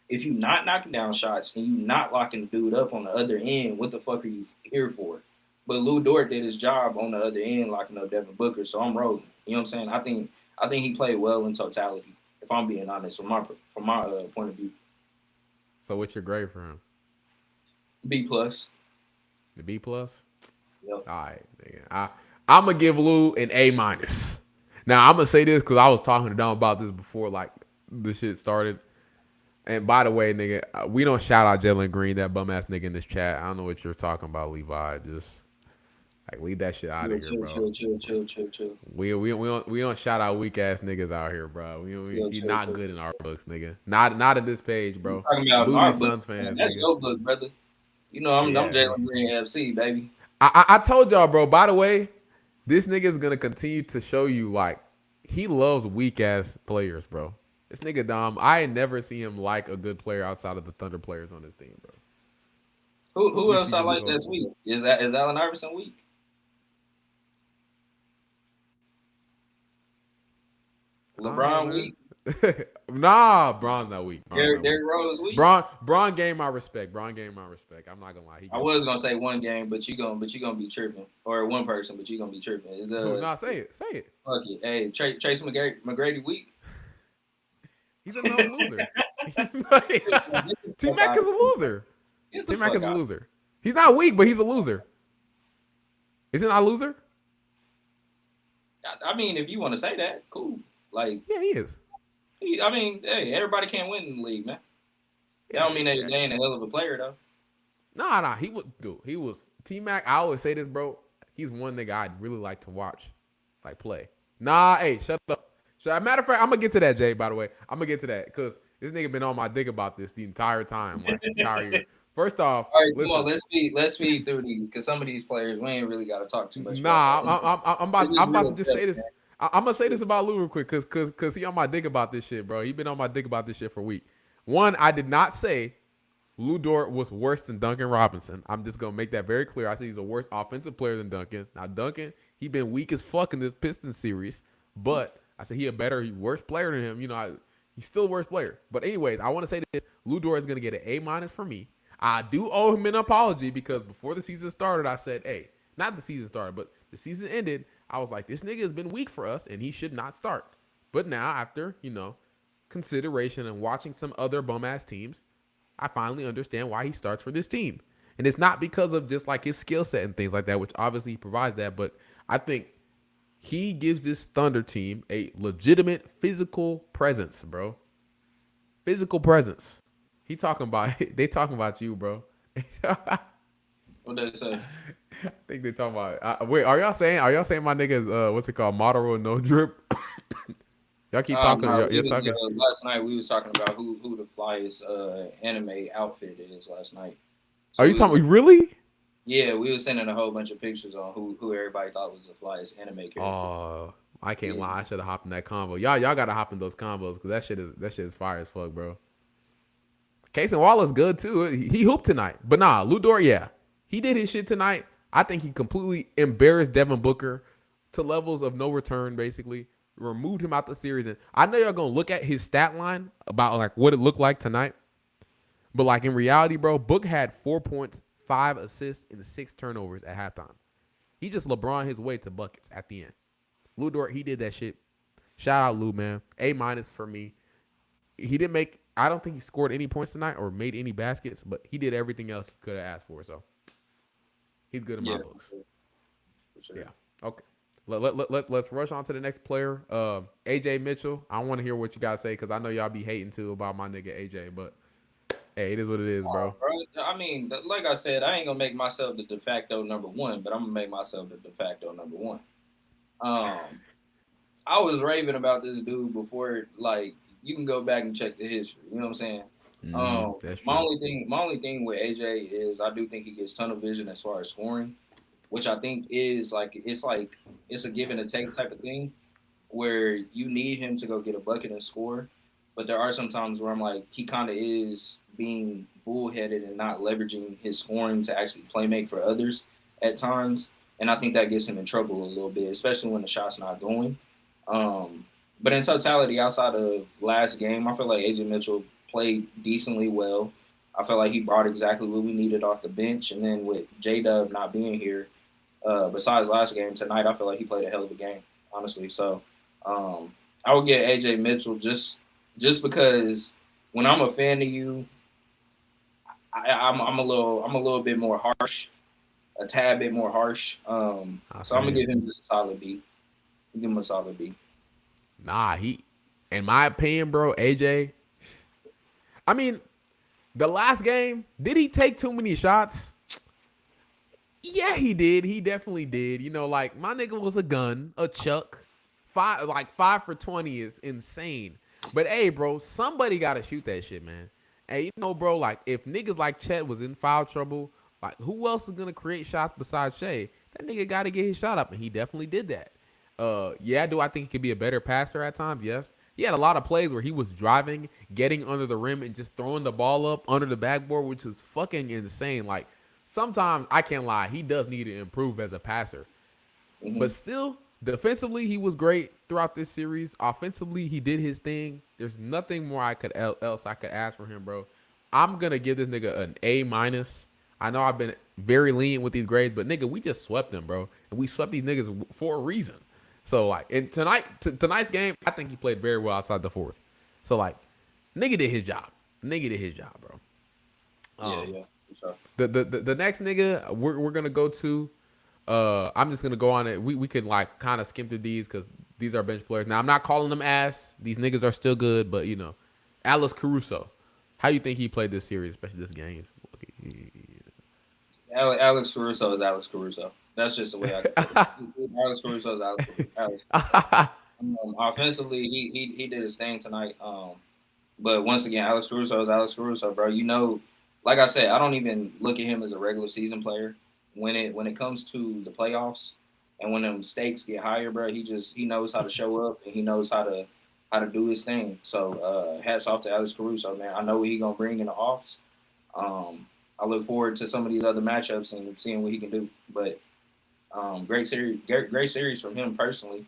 Speaker 2: if you're not knocking down shots and you not locking the dude up on the other end, what the fuck are you here for? But Lou Dort did his job on the other end, locking up Devin Booker. So I'm rolling. You know what I'm saying? I think he played well in totality. If I'm being honest, from my point of view,
Speaker 1: So what's your grade for him?
Speaker 2: B plus.
Speaker 1: The B plus.
Speaker 2: Yep.
Speaker 1: All right, nigga. I'm gonna give Lou an A minus. Now I'm gonna say this because I was talking to Don about this before like the shit started. And by the way, nigga, we don't shout out Jalen Green, that bum ass nigga in this chat. I don't know what you're talking about, Levi. Just like, leave that shit out
Speaker 2: Yeah,
Speaker 1: of here,
Speaker 2: chill,
Speaker 1: bro.
Speaker 2: chill, chill, chill, chill, chill.
Speaker 1: We don't shout out weak ass niggas out here, bro.
Speaker 2: Yeah,
Speaker 1: He's
Speaker 2: chill,
Speaker 1: not
Speaker 2: chill.
Speaker 1: good in our books, nigga. Not at this page,
Speaker 2: You
Speaker 1: bro.
Speaker 2: talking about in
Speaker 1: Boo
Speaker 2: our
Speaker 1: these
Speaker 2: book,
Speaker 1: Suns
Speaker 2: man?
Speaker 1: fans,
Speaker 2: That's
Speaker 1: nigga.
Speaker 2: your book, brother. You know I'm
Speaker 1: Yeah,
Speaker 2: Jalen Green FC, baby.
Speaker 1: I told y'all, bro. By the way, this nigga is gonna continue to show you like he loves weak ass players, bro. This nigga Dom, I ain't never see him like a good player outside of the Thunder players on his team, bro.
Speaker 2: Who
Speaker 1: You
Speaker 2: else
Speaker 1: see
Speaker 2: I
Speaker 1: the
Speaker 2: like this week? Is Allen Iverson weak? LeBron weak?
Speaker 1: Nah, Braun's not weak. Braun's not weak.
Speaker 2: Derrick Rose weak?
Speaker 1: Braun gained my respect. Braun gained my respect. I'm not gonna lie. He
Speaker 2: I
Speaker 1: gained my
Speaker 2: was gonna
Speaker 1: respect.
Speaker 2: say one game, but you gonna be tripping, or one person, but you gonna be tripping. Is
Speaker 1: Who? Nah, say it. Say it.
Speaker 2: fuck it. Hey, Trace McGrady weak?
Speaker 1: He's a known loser. T Mac is a loser.
Speaker 2: Get the
Speaker 1: T Mac
Speaker 2: fuck
Speaker 1: is a
Speaker 2: out.
Speaker 1: loser. He's not weak, but he's a loser. Is he not a loser?
Speaker 2: I mean, if you want to say that, cool. Like,
Speaker 1: Yeah, he is.
Speaker 2: I mean, hey, everybody can't win in the league, man. That
Speaker 1: Yeah,
Speaker 2: don't mean they
Speaker 1: yeah.
Speaker 2: ain't a hell of a player though.
Speaker 1: Nah. He was T-Mac. I always say this, bro. He's one nigga I'd really like to watch, like play. Nah, hey, shut up. Matter of fact, I'm gonna get to that, Jay. By the way, I'm gonna get to that because this nigga been on my dick about this the entire time, like entire year. First off,
Speaker 2: All right, come on,
Speaker 1: listen.
Speaker 2: let's speed through these because some of these players we ain't really got to talk too much about
Speaker 1: Nah,
Speaker 2: that. This is
Speaker 1: I'm about
Speaker 2: real
Speaker 1: to just
Speaker 2: stuff,
Speaker 1: say
Speaker 2: man.
Speaker 1: this. I'm gonna say this about Lou real quick, cause he on my dick about this shit, bro. He been on my dick about this shit for a week. One, I did not say Lou Dort was worse than Duncan Robinson. I'm just gonna make that very clear. I said he's a worse offensive player than Duncan. Now Duncan, he been weak as fuck in this Pistons series, but I said he worse player than him. He's still a worse player. But anyways, I want to say this: Lou Dort is gonna get an A- for me. I do owe him an apology because before the season started, I said, hey, not the season started, but the season ended. I was like, this nigga has been weak for us and he should not start. But now, after, consideration and watching some other bum ass teams, I finally understand why he starts for this team. And it's not because of just like his skill set and things like that, which obviously he provides that, but I think he gives this Thunder team a legitimate physical presence, bro. Physical presence. They talking about you, bro.
Speaker 2: What did it say?
Speaker 1: I think they talking about. Wait, are y'all saying my niggas? What's it called? Model no drip. Y'all keep talking.
Speaker 2: No,
Speaker 1: You're talking.
Speaker 2: last night we was talking about who the flyest anime outfit is last night.
Speaker 1: Are
Speaker 2: So
Speaker 1: you talking? Really?
Speaker 2: yeah, we was sending a whole bunch of pictures on who everybody thought was the flyest anime character.
Speaker 1: Oh, I can't
Speaker 2: Yeah.
Speaker 1: lie. I should have hopped in that combo. Y'all gotta hop in those combos because that shit is fire as fuck, bro. Case and Wallace good too. He hooped tonight, but nah, Lou Dort, yeah, he did his shit tonight. I think he completely embarrassed Devin Booker to levels of no return. Basically, removed him out the series, and I know y'all gonna look at his stat line about like what it looked like tonight, but like in reality, bro, Book had 4 points, 5 assists, and 6 turnovers at halftime. He just LeBron his way to buckets at the end. Lou Dort, he did that shit. Shout out Lou, man. A- for me. He didn't make. I don't think he scored any points tonight or made any baskets, but he did everything else he could have asked for. So he's good in my books.
Speaker 2: For sure.
Speaker 1: Yeah. Okay. Let's rush on to the next player. AJ Mitchell. I want to hear what you guys say because I know y'all be hating too about my nigga AJ, but hey, it is what it is, bro.
Speaker 2: Bro, I mean, like I said, I ain't gonna make myself the de facto number one, but I'm gonna make myself the de facto number one. Um, I was raving about this dude before. Like, you can go back and check the history. You know what I'm saying?
Speaker 1: That's
Speaker 2: My
Speaker 1: true.
Speaker 2: only thing with AJ is I do think he gets tunnel vision as far as scoring, which I think is like it's a give and a take type of thing where you need him to go get a bucket and score. But there are some times where I'm like, he kind of is being bullheaded and not leveraging his scoring to actually play make for others at times. And I think that gets him in trouble a little bit, especially when the shot's not going. Um, but in totality, outside of last game, I feel like AJ Mitchell played decently well. I felt like he brought exactly what we needed off the bench. And then with J Dub not being here, besides last game, tonight I feel like he played a hell of a game, honestly. So um, I would get AJ Mitchell just because when I'm a fan of you, I'm a little bit more harsh, a tad bit more harsh.
Speaker 1: I
Speaker 2: So I'm
Speaker 1: feel
Speaker 2: gonna
Speaker 1: you.
Speaker 2: give him just a solid B. Give him a solid B.
Speaker 1: Nah, in my opinion, bro, AJ. I mean, the last game, did he take too many shots? Yeah, he did. He definitely did. Like my nigga was a gun, a chuck. 5 for 20 is insane. But hey, bro, somebody gotta shoot that shit, man. Hey, bro, like if niggas like Chet was in foul trouble, like who else is gonna create shots besides Shea? That nigga gotta get his shot up, and he definitely did that. Yeah, do I think he could be a better passer at times? Yes. He had a lot of plays where he was driving, getting under the rim, and just throwing the ball up under the backboard, which is fucking insane. Like sometimes I can't lie, he does need to improve as a passer.
Speaker 2: Mm-hmm.
Speaker 1: But still, defensively, he was great throughout this series. Offensively, he did his thing. There's nothing more else I could ask for him, bro. I'm gonna give this nigga an A-. I know I've been very lenient with these grades, but nigga, we just swept them, bro, and we swept these niggas for a reason. So like, in tonight's game, I think he played very well outside the fourth. So like, nigga did his job. Nigga did his job, bro.
Speaker 2: Yeah. For sure.
Speaker 1: The next nigga we're gonna go to. I'm just gonna go on it. We could like kind of skim through these because these are bench players. Now I'm not calling them ass. These niggas are still good, but Alice Caruso. How you think he played this series, especially this game?
Speaker 2: Alex Caruso is Alex Caruso. That's just the way I can put it. Alex Caruso is Alex Caruso. Offensively, he did his thing tonight. But once again, Alex Caruso is Alex Caruso, bro. You know, like I said, I don't even look at him as a regular season player. When it comes to the playoffs and when the stakes get higher, bro, he knows how to show up and he knows how to do his thing. So hats off to Alex Caruso, man. I know what he gonna bring in the offs. I look forward to some of these other matchups and seeing what he can do. But great series from him personally.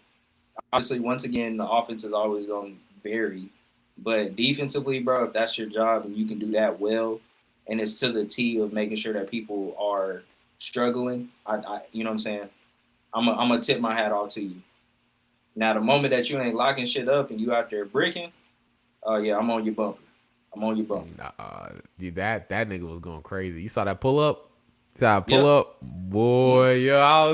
Speaker 2: Obviously, once again, the offense is always going to vary, but defensively, bro, if that's your job and you can do that well, and it's to the T of making sure that people are struggling, you know what I'm saying? I'm gonna tip my hat off to you. Now, the moment that you ain't locking shit up and you out there bricking, oh yeah, I'm on your bumper. I'm on your bumper.
Speaker 1: Nah, dude, that nigga was going crazy. You saw that pull up? You saw that pull
Speaker 2: Yep.
Speaker 1: up? Boy, yo, I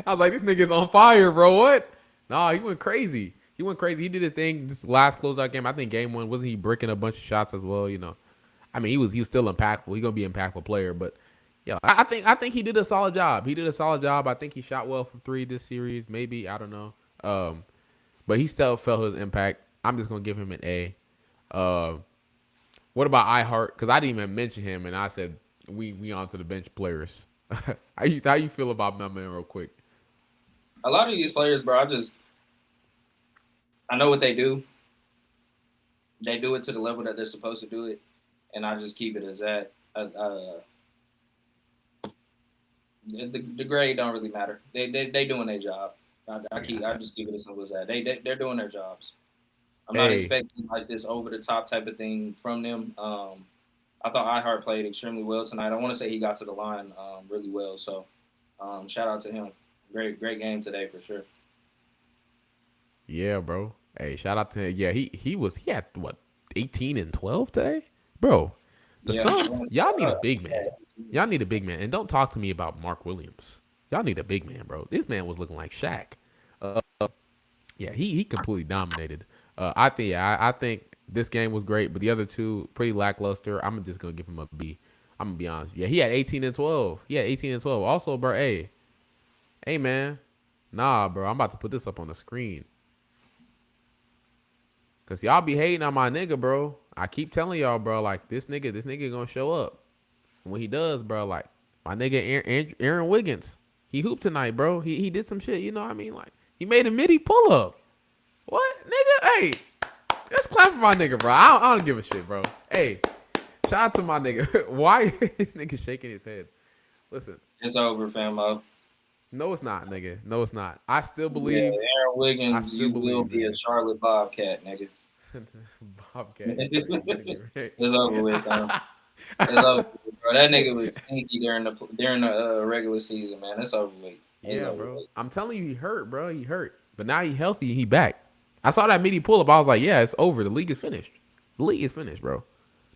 Speaker 1: was like, this nigga's on fire, bro. What? Nah, he went crazy. He went crazy. He did his thing this last closeout game. I think game one, wasn't he bricking a bunch of shots as well? You know, I mean, he was still impactful. He gonna be an impactful player, but yeah, I think he did a solid job. He did a solid job. I think he shot well from three this series. Maybe I don't know. But he still felt his impact. I'm just gonna give him an A. Uh, what about iHeart? Because I didn't even mention him, and I said we on to the bench players. how you feel about my man, real quick?
Speaker 2: A lot of these players, bro, I know what they do. They do it to the level that they're supposed to do it, and I just keep it as that. The grade don't really matter. They doing their job. I just keep it as simple as that. They're doing their jobs. I'm not
Speaker 1: Hey,
Speaker 2: expecting like this over the top type of thing from them. I thought iHeart played extremely well tonight. I want to say he got to the line really well. So shout out to him. Great game today for sure.
Speaker 1: yeah, bro. Hey, shout out to him. Yeah, he had what 18 and 12 today, bro. The
Speaker 2: Yeah.
Speaker 1: Suns, y'all need a big man. Y'all need a big man, and don't talk to me about Mark Williams. Y'all need a big man, bro. This man was looking like Shaq. Yeah, he completely dominated. I think this game was great, but the other two pretty lackluster. I'm just gonna give him a B. I'm gonna be honest. Yeah, he had 18 and 12. He had 18 and 12. Also, bro, hey man, nah, bro. I'm about to put this up on the screen because y'all be hating on my nigga, bro. I keep telling y'all, bro, like this nigga gonna show up. And when he does, bro, like my nigga Aaron Wiggins, he hooped tonight, bro. He did some shit. You know what I mean? Like he made a midi pull up. What, nigga? Hey, let's clap for my nigga, bro. I don't give a shit, bro. Hey, shout out to my nigga. Why is this nigga shaking his head? Listen,
Speaker 2: It's over, famo.
Speaker 1: no, it's not, nigga. No, it's not. I still
Speaker 2: Yeah,
Speaker 1: believe.
Speaker 2: Aaron
Speaker 1: I
Speaker 2: Wiggins,
Speaker 1: still
Speaker 2: you will
Speaker 1: believe,
Speaker 2: be a
Speaker 1: man.
Speaker 2: Charlotte Bobcat, nigga.
Speaker 1: Bobcat is crazy, nigga. Right?
Speaker 2: It's over with, man. It's over with, bro. That nigga was stinky during the regular season, man. It's over with. It's
Speaker 1: Yeah,
Speaker 2: over
Speaker 1: bro.
Speaker 2: with.
Speaker 1: I'm telling you, he hurt, bro. He hurt, but now he healthy and he back. I saw that midi pull up. I was like, yeah, it's over. The league is finished. The league is finished, bro.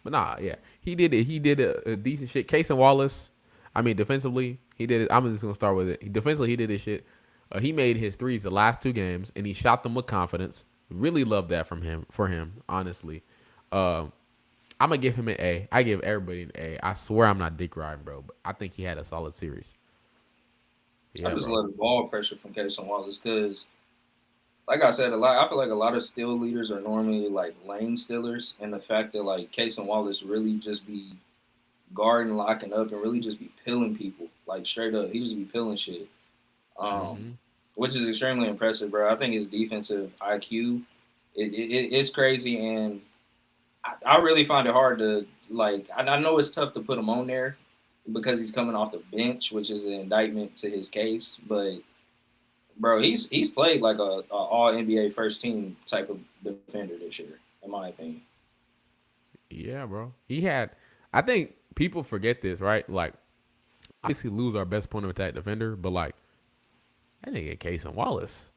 Speaker 1: But nah, yeah, he did it. He did a decent shit. Case and Wallace, I mean, defensively, he did it. I'm just gonna start with it. Defensively, he did his shit. He made his threes the last two games, and he shot them with confidence. Really love that from him. For him, honestly, um, I'm gonna give him an A. I give everybody an A. I swear I'm not dick riding, bro, but I think he had a solid series.
Speaker 2: I
Speaker 1: Yeah,
Speaker 2: just
Speaker 1: bro.
Speaker 2: love the ball pressure from Cason Wallace because, like I said, a lot. I feel like a lot of steal leaders are normally like lane stealers, and the fact that like Cason Wallace really just be guarding, locking up, and really just be pilling people like straight up. He just be pilling shit, um,
Speaker 1: Hmm.
Speaker 2: which is extremely impressive, bro. I think his defensive IQ it's crazy, and I really find it hard to like. I know it's tough to put him on there because he's coming off the bench, which is an indictment to his case. But bro, he's played like a All NBA first team type of defender this year, in my opinion.
Speaker 1: Yeah, bro. He had. I think people forget this, right? Like, obviously, lose our best point of attack defender, but like that nigga Case and Wallace,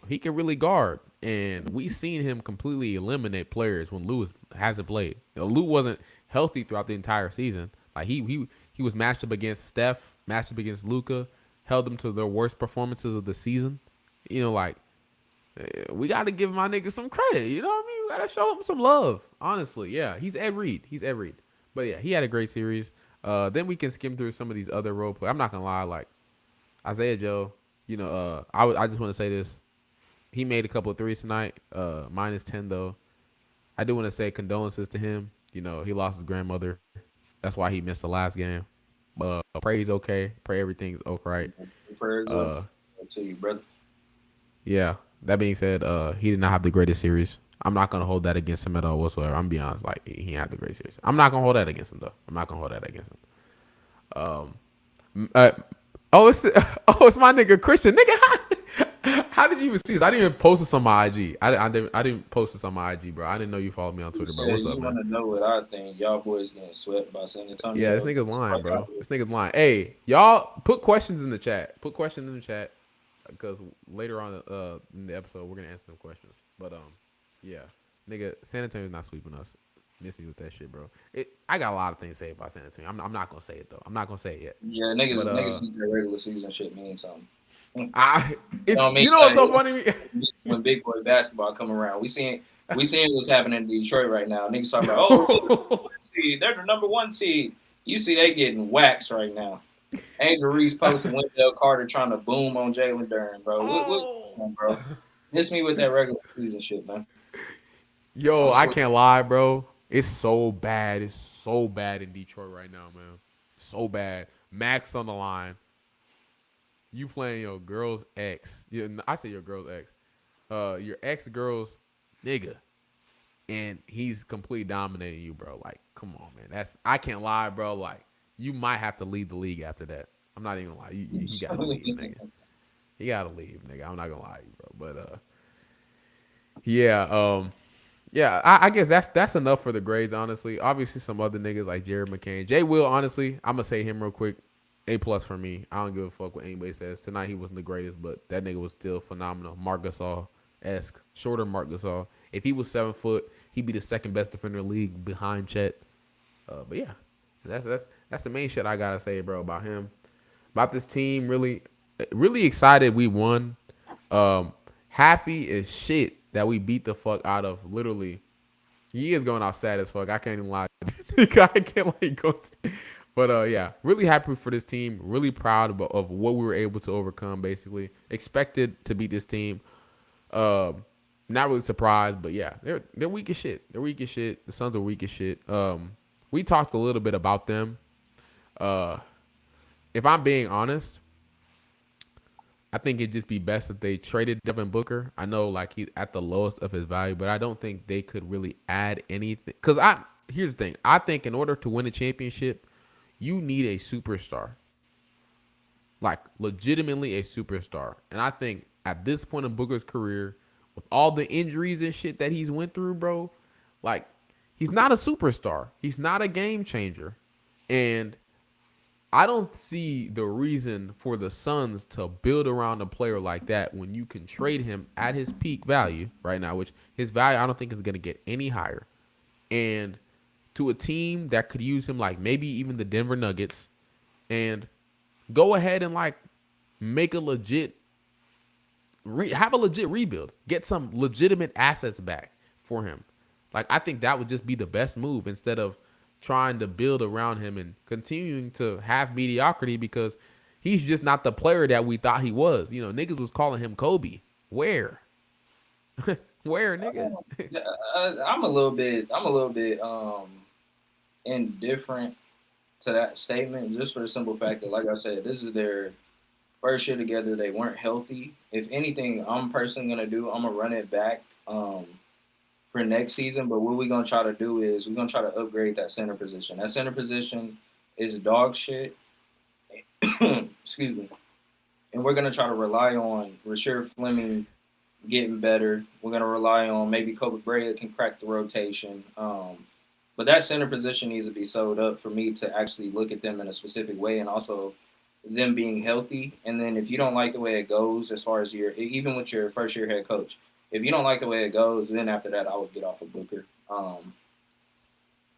Speaker 1: he can really guard, and we seen him completely eliminate players when Lewis hasn't played. Lou wasn't healthy throughout the entire season. Like he was matched up against Steph, matched up against Luca, held them to their worst performances of the season. Like we got to give my nigga some credit. You know what I mean? We got to show him some love. Honestly, yeah, he's Ed Reed. He's Ed Reed. But yeah, he had a great series. Then we can skim through some of these other role play. I'm not gonna lie, like Isaiah Joe. I just want to say this. He made a couple of threes tonight. -10 though. I do want to say condolences to him. He lost his grandmother. That's why he missed the last game. Pray he's okay. Pray everything's okay. Right.
Speaker 2: Prayers up
Speaker 1: Uh,
Speaker 2: to you, brother.
Speaker 1: yeah. That being said, he did not have the greatest series. I'm not gonna hold that against him at all whatsoever. I'm be honest, like he had the great series. I'm not gonna hold that against him though. I'm not gonna hold that against him. Uh, oh, it's my nigga Christian. Nigga, how did you even see this? I didn't even post this on my IG. I didn't post this on my IG, bro. I didn't know you followed me on
Speaker 2: You
Speaker 1: Twitter, bro.
Speaker 2: said
Speaker 1: What's up,
Speaker 2: you want
Speaker 1: man?
Speaker 2: to know what I think. Y'all boys getting swept by San
Speaker 1: Yeah, this
Speaker 2: Antonio.
Speaker 1: nigga's lying,
Speaker 2: Fuck
Speaker 1: bro.
Speaker 2: out here.
Speaker 1: This nigga's lying. Hey, y'all, put questions in the chat. Put questions in the chat because later on in the episode we're gonna answer some questions. But yeah, nigga, San Antonio's not sweeping us. Miss me with that shit, bro. I got a lot of things to say about San Antonio. I'm not gonna say it though. I'm not gonna say it yet.
Speaker 2: Yeah,
Speaker 1: But
Speaker 2: niggas think that regular season shit means something.
Speaker 1: I
Speaker 2: You
Speaker 1: it's
Speaker 2: know what I mean?
Speaker 1: you know what's so funny?
Speaker 2: When big boy basketball come around, we seeing what's happening in Detroit right now. Niggas talking about, oh, they're the number one seed. They're the number one seed. You see, they getting waxed right now. Angel Reese posting Wendell Carter trying to boom on Jalen Duren, bro. What
Speaker 1: Oh.
Speaker 2: on, bro? Miss me with that regular season shit, man.
Speaker 1: Yo,
Speaker 2: I'm
Speaker 1: I
Speaker 2: sweet.
Speaker 1: can't lie, bro. It's so bad. It's so bad in Detroit right now, man. So bad. Max on the line. You playing your girl's ex. I say your girl's ex. Your ex girl's nigga. And he's completely dominating you, bro. Like, come on, man. I can't lie, bro. Like, you might have to leave the league after that. I'm not even gonna lie. He gotta leave, nigga. He gotta leave, nigga. I'm not gonna lie to you, bro. But yeah, yeah, I guess that's enough for the grades, honestly. Obviously, some other niggas like Jared McCain, Jay Will. Honestly, I'm gonna say him real quick. A+ for me. I don't give a fuck what anybody says. Tonight he wasn't the greatest, but that nigga was still phenomenal. Marc Gasol esque, shorter Marc Gasol. If he was 7 foot, he'd be the second best defender in the league behind Chet. But yeah, that's the main shit I gotta say, bro, about him. About this team, really excited we won. Happy as shit that we beat the fuck out of literally. He is going out sad as fuck. I can't even lie. I can't let go. But yeah, really happy for this team. Really proud of what we were able to overcome. Basically, expected to beat this team. Not really surprised, but yeah, they're weak as shit. They're weak as shit. The Suns are weak as shit. We talked a little bit about them. If I'm being honest, I think it'd just be best if they traded Devin Booker. I know like he's at the lowest of his value, but I don't think they could really add anything. Cause here's the thing. I think in order to win a championship, you need a superstar. Like legitimately a superstar. And I think at this point in Booker's career, with all the injuries and shit that he's went through, bro, like he's not a superstar. He's not a game changer. And I don't see the reason for the Suns to build around a player like that when you can trade him at his peak value right now, which his value I don't think is going to get any higher. And to a team that could use him, like maybe even the Denver Nuggets, and go ahead and like make a legit, have a legit rebuild, get some legitimate assets back for him. Like I think that would just be the best move instead of trying to build around him and continuing to have mediocrity because he's just not the player that we thought he was. Niggas was calling him Kobe. Where? Where, nigga?
Speaker 2: I'm a little bit indifferent to that statement just for the simple fact that, like I said, this is their first year together. They weren't healthy. If anything, I'm personally gonna do. I'm gonna run it back for next season. But what we're gonna try to do is we're gonna try to upgrade that center position. That center position is dog shit. Excuse me. And we're gonna try to rely on Rasheed Fleming getting better. We're gonna rely on maybe Kobe Bryant can crack the rotation. But that center position needs to be sewed up for me to actually look at them in a specific way, and also them being healthy. And then if you don't like the way it goes, as far as even with your first year head coach, if you don't like the way it goes, then after that I would get off of Booker.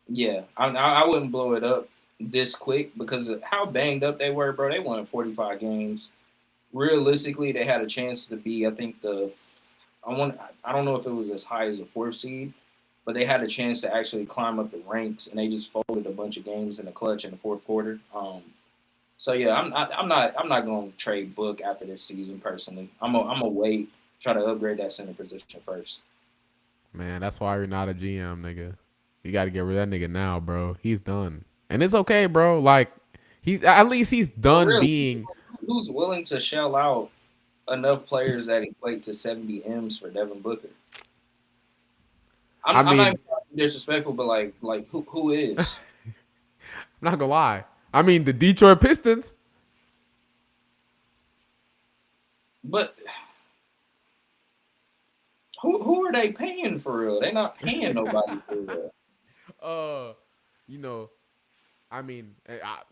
Speaker 2: Yeah, I wouldn't blow it up this quick because of how banged up they were, bro. They won 45 games. Realistically, they had a chance to be, I think I don't know if it was as high as the fourth seed, but they had a chance to actually climb up the ranks, and they just folded a bunch of games in the clutch in the fourth quarter. So yeah, I'm not going to trade Book after this season personally. I'm gonna wait, try to upgrade that center position first.
Speaker 1: Man, that's why you're not a GM, nigga. You got to get rid of that nigga now, bro. He's done, and it's okay, bro. Like he's at least he's
Speaker 2: For
Speaker 1: done
Speaker 2: real,
Speaker 1: being.
Speaker 2: who's willing to shell out enough players that equate to 70 M's for Devin Booker?
Speaker 1: I
Speaker 2: I'm not
Speaker 1: mean,
Speaker 2: even disrespectful, but who is?
Speaker 1: I'm not gonna lie. I mean, the Detroit Pistons.
Speaker 2: But who are they paying for real? They're not paying nobody for real.
Speaker 1: uh, you know, I mean,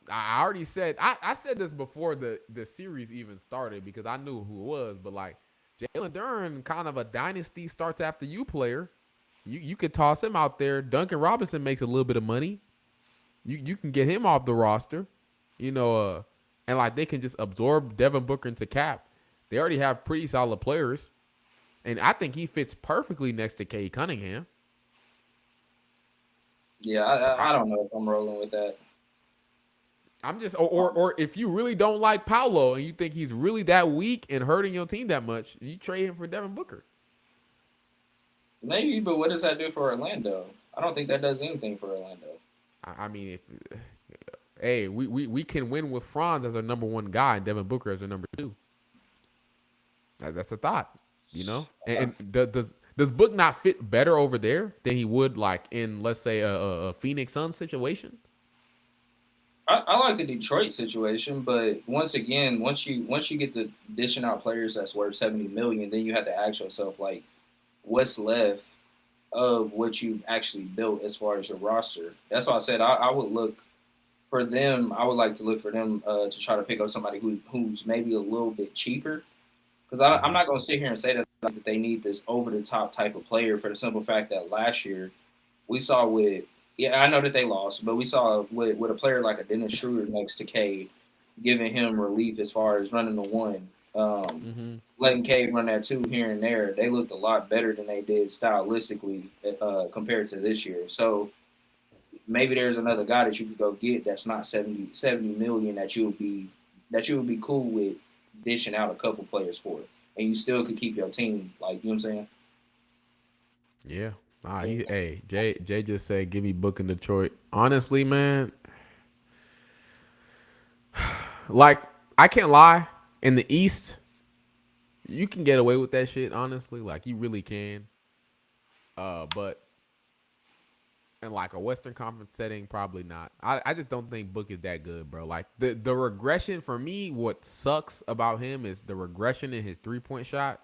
Speaker 1: I already said I said this before the series even started because I knew who it was, but like Jalen Duren, kind of a dynasty starts after you player. You could toss him out there. Duncan Robinson makes a little bit of money. You can get him off the roster, and like they can just absorb Devin Booker into Cap. They already have pretty solid players, and I think he fits perfectly next to Cade Cunningham.
Speaker 2: Yeah,
Speaker 1: So
Speaker 2: I don't know if I'm rolling with that.
Speaker 1: I'm just, or if you really don't like Paolo and you think he's really that weak and hurting your team that much, you trade him for Devin Booker.
Speaker 2: Maybe, but what does that do for Orlando? I don't think that does anything for Orlando.
Speaker 1: I mean, if hey, we can win with Franz as our number one guy and Devin Booker as our number two. That's a thought, And does Book not fit better over there than he would like in, let's say, a Phoenix Suns situation?
Speaker 2: I like the Detroit situation, but once again, once you get the dishing out players that's worth 70 million, then you have to ask yourself like, what's left of what you've actually built as far as your roster. That's why I said I would look for them. I would like to look for them to try to pick up somebody who's maybe a little bit cheaper. Because I'm
Speaker 1: Mm-hmm.
Speaker 2: not going to sit here and say that they need this over the top type of player for the simple fact that last year we saw with, yeah, I know that they lost, but we saw with a player like a Dennis Schroeder next to Cade, giving him relief as far as running the one,
Speaker 1: Mm-hmm.
Speaker 2: letting Cade run that two here and there. They looked a lot better than they did stylistically compared to this year. So maybe there's another guy that you could go get that's not 70 million that you would be cool with dishing out a couple players for it, and you still could keep your team. Like, you know what I'm saying?
Speaker 1: Yeah. Hey, Jay just said, "Give me Book in Detroit." Honestly, man, like I can't lie. In the East, you can get away with that shit. Honestly, like you really can. But in like a Western Conference setting, probably not. I just don't think Book is that good, bro. Like the regression for me, what sucks about him is the regression in his 3-point shot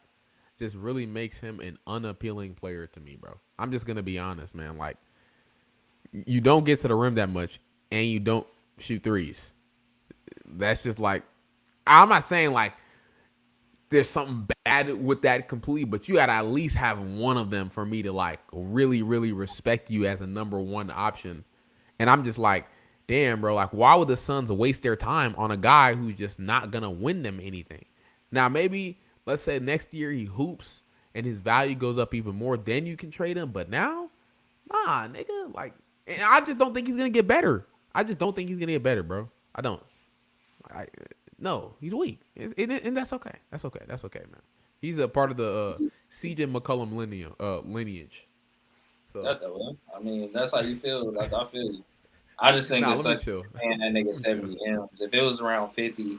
Speaker 1: just really makes him an unappealing player to me, bro. I'm just gonna be honest, man. Like you don't get to the rim that much and you don't shoot threes. That's just like I'm not saying like there's something bad with that complete, but you gotta at least have one of them for me to like really, really respect you as a number one option. And I'm just like, damn, bro, like why would the Suns waste their time on a guy who's just not gonna win them anything? Now maybe let's say next year he hoops and his value goes up even more, then you can trade him. But now, nah, nigga, like, and I just don't think he's gonna get better. I just don't think he's gonna get better, bro. I don't. I no, he's weak, and that's okay. That's okay. That's okay, man. He's a part of the CJ McCollum lineage. So
Speaker 2: I mean, that's how you feel. Like, I feel you. I just think
Speaker 1: nah,
Speaker 2: it's
Speaker 1: let me
Speaker 2: such
Speaker 1: chill.
Speaker 2: paying that nigga
Speaker 1: Let me chill.
Speaker 2: 70 M's. If it was around 50,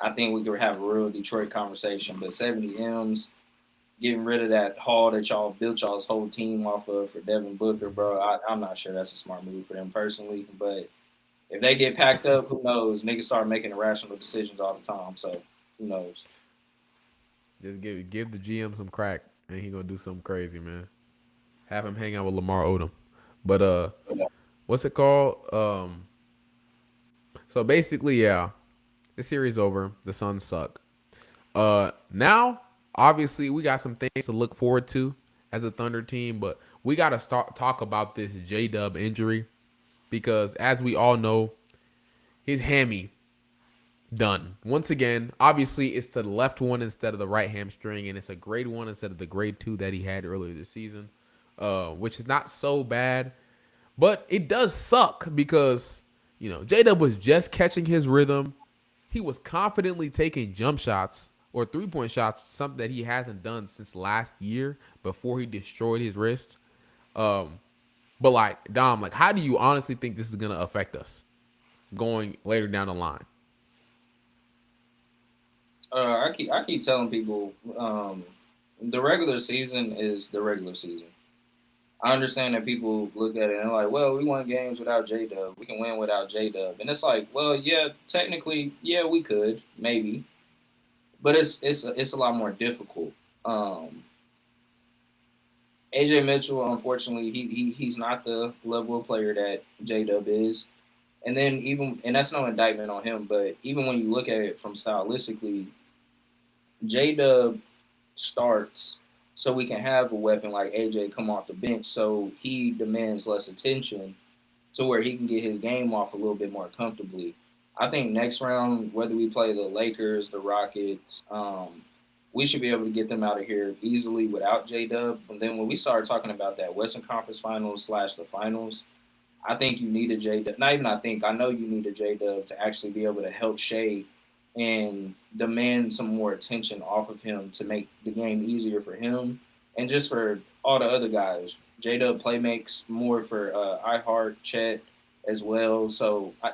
Speaker 2: I think we could have a real Detroit conversation. But 70 M's, getting rid of that haul that y'all built y'all's whole team off of for Devin Booker,
Speaker 1: Mm-hmm.
Speaker 2: bro, I'm not sure that's a smart move for them personally. But if they get packed up, who knows? Niggas start making irrational decisions all the time. So who knows?
Speaker 1: Just give the GM some crack, and he gonna do something crazy, man. Have him hang out with Lamar Odom. But what's it called? So basically, yeah, the series over. The Suns suck. Now obviously we got some things to look forward to as a Thunder team, but we got to start talk about this J Dub injury because as we all know, his hammy done once again. Obviously, it's to the left one instead of the right hamstring, and it's a grade 1 instead of the grade 2 that he had earlier this season. which is not so bad. But it does suck because, J Dub was just catching his rhythm. He was confidently taking jump shots or 3-point shots, something that he hasn't done since last year before he destroyed his wrist. But like, Dom, like, how do you honestly think this is gonna affect us going later down the line?
Speaker 2: I keep telling people, the regular season is the regular season. I understand that people look at it and like, well, we won games without J Dub. We can win without J Dub, and it's like, well, yeah, technically, yeah, we could maybe, but it's a lot more difficult. AJ Mitchell, unfortunately, he's not the level of player that J Dub is. And then and that's no indictment on him, but even when you look at it from stylistically, J Dub starts so we can have a weapon like AJ come off the bench, so he demands less attention to where he can get his game off a little bit more comfortably. I think next round, whether we play the Lakers, the Rockets, we should be able to get them out of here easily without J Dub. And then when we start talking about that Western Conference Finals / the finals, I think you need a J Dub. Not even I think, I know you need a J Dub to actually be able to help Shea and demand some more attention off of him to make the game easier for him and just for all the other guys. J Dub play makes more for iHeart, Chet as well. So I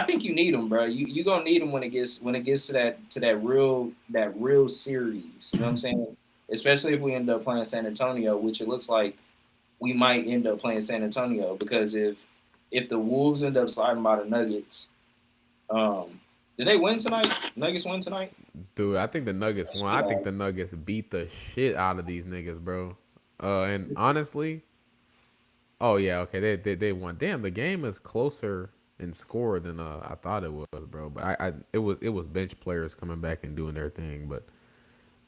Speaker 2: think you need him, bro. You gonna need him when it gets to that real series. You know what I'm saying? Especially if we end up playing San Antonio, which it looks like we might end up playing San Antonio because if the Wolves end up sliding by the Nuggets, did they win tonight? Nuggets win tonight?
Speaker 1: Dude, I think the Nuggets won. I think the Nuggets beat the shit out of these niggas, bro. And honestly, oh yeah, okay, they won. Damn, the game is closer in score than I thought it was, bro. But it was bench players coming back and doing their thing. But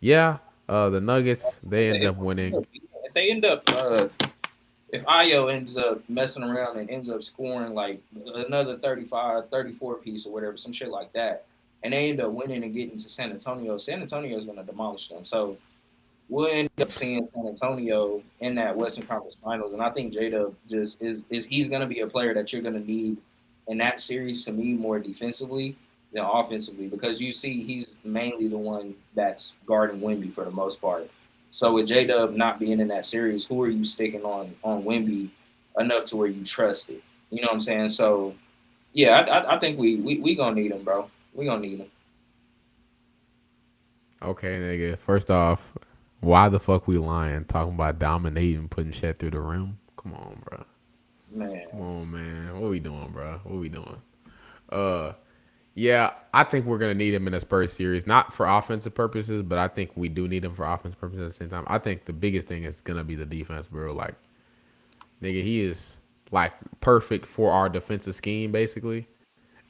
Speaker 1: yeah, the Nuggets they end up winning.
Speaker 2: If they end up if Io ends up messing around and ends up scoring like another 35, 34 piece or whatever, some shit like that, and they end up winning and getting to San Antonio is going to demolish them. So we'll end up seeing San Antonio in that Western Conference Finals, and I think J-Dub just is he's going to be a player that you're going to need in that series to me more defensively than offensively because you see he's mainly the one that's guarding Wemby for the most part. So with J Dub not being in that series, who are you sticking on Wemby enough to where you trust it? You know what I'm saying? So yeah, I think we gonna need him, bro. We gonna need him.
Speaker 1: Okay, nigga. First off, why the fuck we lying? Talking about dominating, putting shit through the rim? Come on, bro.
Speaker 2: Man.
Speaker 1: Come on, man. What we doing, bro? What we doing? Uh, yeah, I think we're gonna need him in a Spurs series, not for offensive purposes, but I think we do need him for offensive purposes at the same time. I think the biggest thing is gonna be the defense, bro. Like, nigga, he is like perfect for our defensive scheme, basically,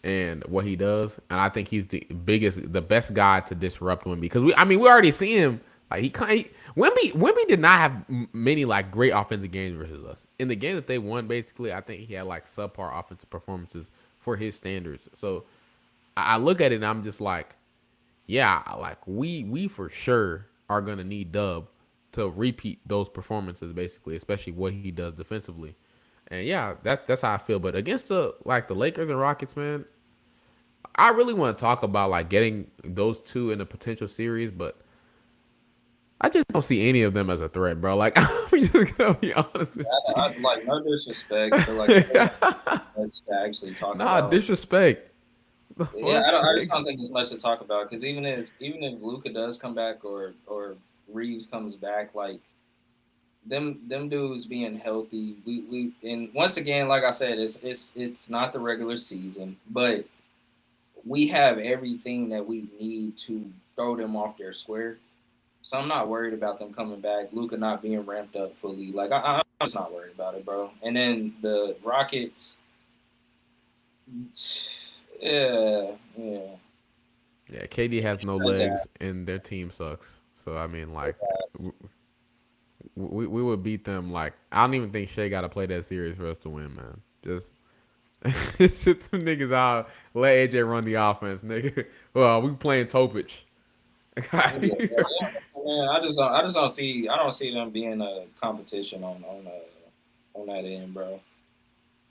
Speaker 1: and what he does. And I think he's the best guy to disrupt Wemby because we already see him. Like Wemby did not have many like great offensive games versus us. In the game that they won, basically, I think he had like subpar offensive performances for his standards. So I look at it and I'm just like, yeah, like we for sure are gonna need Dub to repeat those performances, basically, especially what he does defensively. And yeah, that's how I feel. But against the Lakers and Rockets, man, I really want to talk about like getting those two in a potential series, but I just don't see any of them as a threat, bro. Like, I'm just gonna be honest with you.
Speaker 2: Like no disrespect, but like let's actually talk about.
Speaker 1: Disrespect.
Speaker 2: Yeah, I just don't think there's much to talk about because even if Luka does come back or Reeves comes back, like them dudes being healthy, we and once again, like I said, it's not the regular season, but we have everything that we need to throw them off their square. So I'm not worried about them coming back. Luka not being ramped up fully. Like I'm just not worried about it, bro. And then the Rockets, yeah.
Speaker 1: Yeah, KD has no legs and their team sucks. So I mean, like, we would beat them. Like, I don't even think Shea got to play that series for us to win, man. Just sit some niggas out, let AJ run the offense, nigga. Well, we playing Topic.
Speaker 2: Yeah, Yeah, I just don't see, I don't see them being a competition on that end, bro.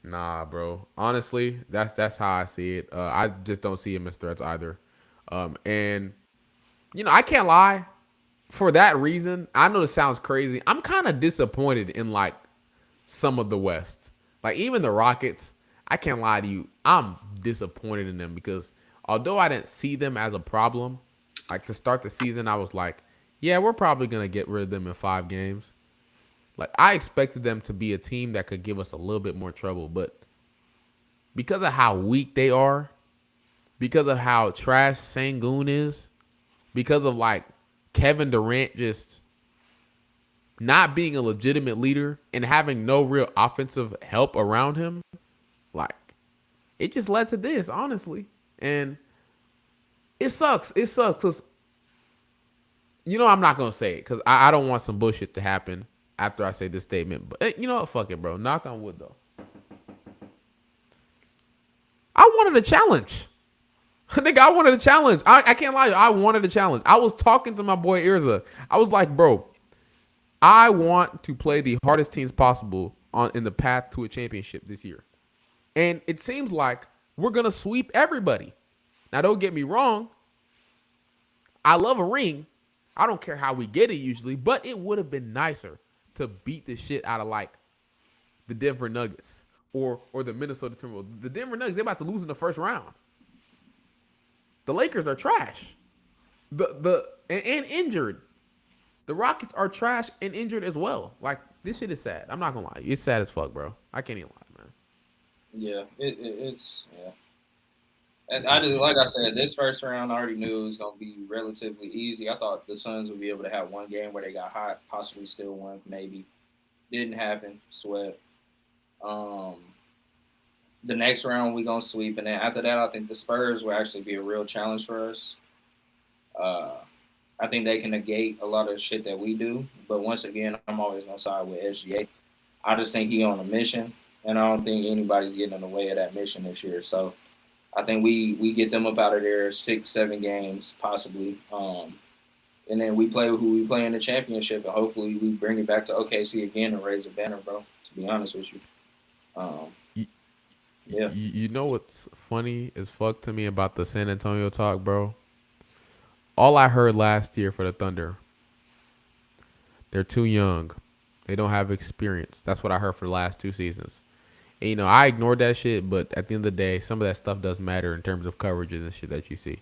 Speaker 1: Nah, bro. Honestly, that's how I see it. I just don't see him as threats either. And I can't lie. For that reason, I know this sounds crazy. I'm kind of disappointed in like some of the West. Like even the Rockets, I can't lie to you. I'm disappointed in them because although I didn't see them as a problem, like to start the season, I was like, yeah, we're probably gonna get rid of them in 5 games. Like I expected them to be a team that could give us a little bit more trouble, but because of how weak they are, because of how trash Sangoon is, because of like Kevin Durant just not being a legitimate leader and having no real offensive help around him, like it just led to this, honestly. And it sucks. It sucks because I'm not gonna say it because I don't want some bullshit to happen after I say this statement. But you know what? Fuck it, bro. Knock on wood though. I wanted a challenge. I think I wanted a challenge. I can't lie. I wanted a challenge. I was talking to my boy Irza. I was like, bro, I want to play the hardest teams possible in the path to a championship this year. And it seems like we're going to sweep everybody. Now, don't get me wrong. I love a ring. I don't care how we get it usually, but it would have been nicer to beat the shit out of like the Denver Nuggets or the Minnesota Timberwolves. The Denver Nuggets, they're about to lose in the first round. The Lakers are trash. And injured. The Rockets are trash and injured as well. Like this shit is sad. I'm not gonna lie. It's sad as fuck, bro. I can't even lie, man.
Speaker 2: Yeah, it's yeah. And I just, like I said, this first round I already knew it was gonna be relatively easy. I thought the Suns would be able to have one game where they got hot, possibly still one, maybe. Didn't happen. Swept. Um, the next round we gonna sweep, and then after that, I think the Spurs will actually be a real challenge for us. Uh, I think they can negate a lot of the shit that we do, but once again, I'm always gonna side with SGA. I just think he on a mission, and I don't think anybody's getting in the way of that mission this year. So I think we get them up out of there 6, 7 games possibly, and then we play who we play in the championship, and hopefully we bring it back to OKC again and raise a banner, bro. To be honest with you, um,
Speaker 1: You,
Speaker 2: yeah.
Speaker 1: you know what's funny as fuck to me about the San Antonio talk, bro? All I heard last year for the Thunder, they're too young. They don't have experience. That's what I heard for the last 2 seasons. And, I ignored that shit, but at the end of the day, some of that stuff does matter in terms of coverages and shit that you see.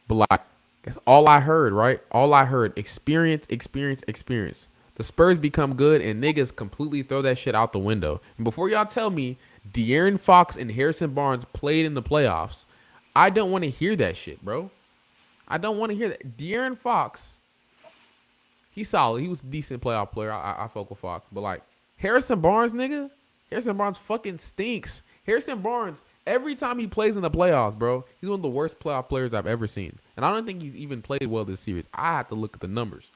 Speaker 1: But, like, that's all I heard, right? All I heard, experience, experience, experience. The Spurs become good, and niggas completely throw that shit out the window. And before y'all tell me De'Aaron Fox and Harrison Barnes played in the playoffs, I don't want to hear that shit, bro. I don't want to hear that. De'Aaron Fox, he's solid. He was a decent playoff player. I fuck with Fox. But, like, Harrison Barnes, nigga, Harrison Barnes fucking stinks. Harrison Barnes, every time he plays in the playoffs, bro, he's one of the worst playoff players I've ever seen. And I don't think he's even played well this series. I have to look at the numbers.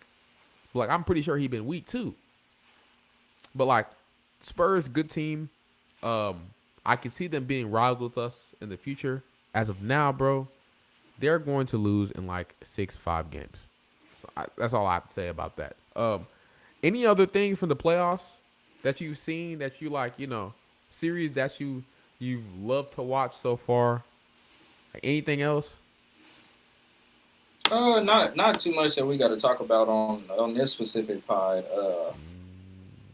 Speaker 1: But, like, I'm pretty sure he's been weak, too. But, like, Spurs, good team. I can see them being rivals with us in the future. As of now, bro, they're going to lose in, like, 6-5 games. So that's all I have to say about that. Any other things from the playoffs that you've seen that you like, series that you've loved to watch so far? Like anything else?
Speaker 2: Not too much that we got to talk about on this specific pod.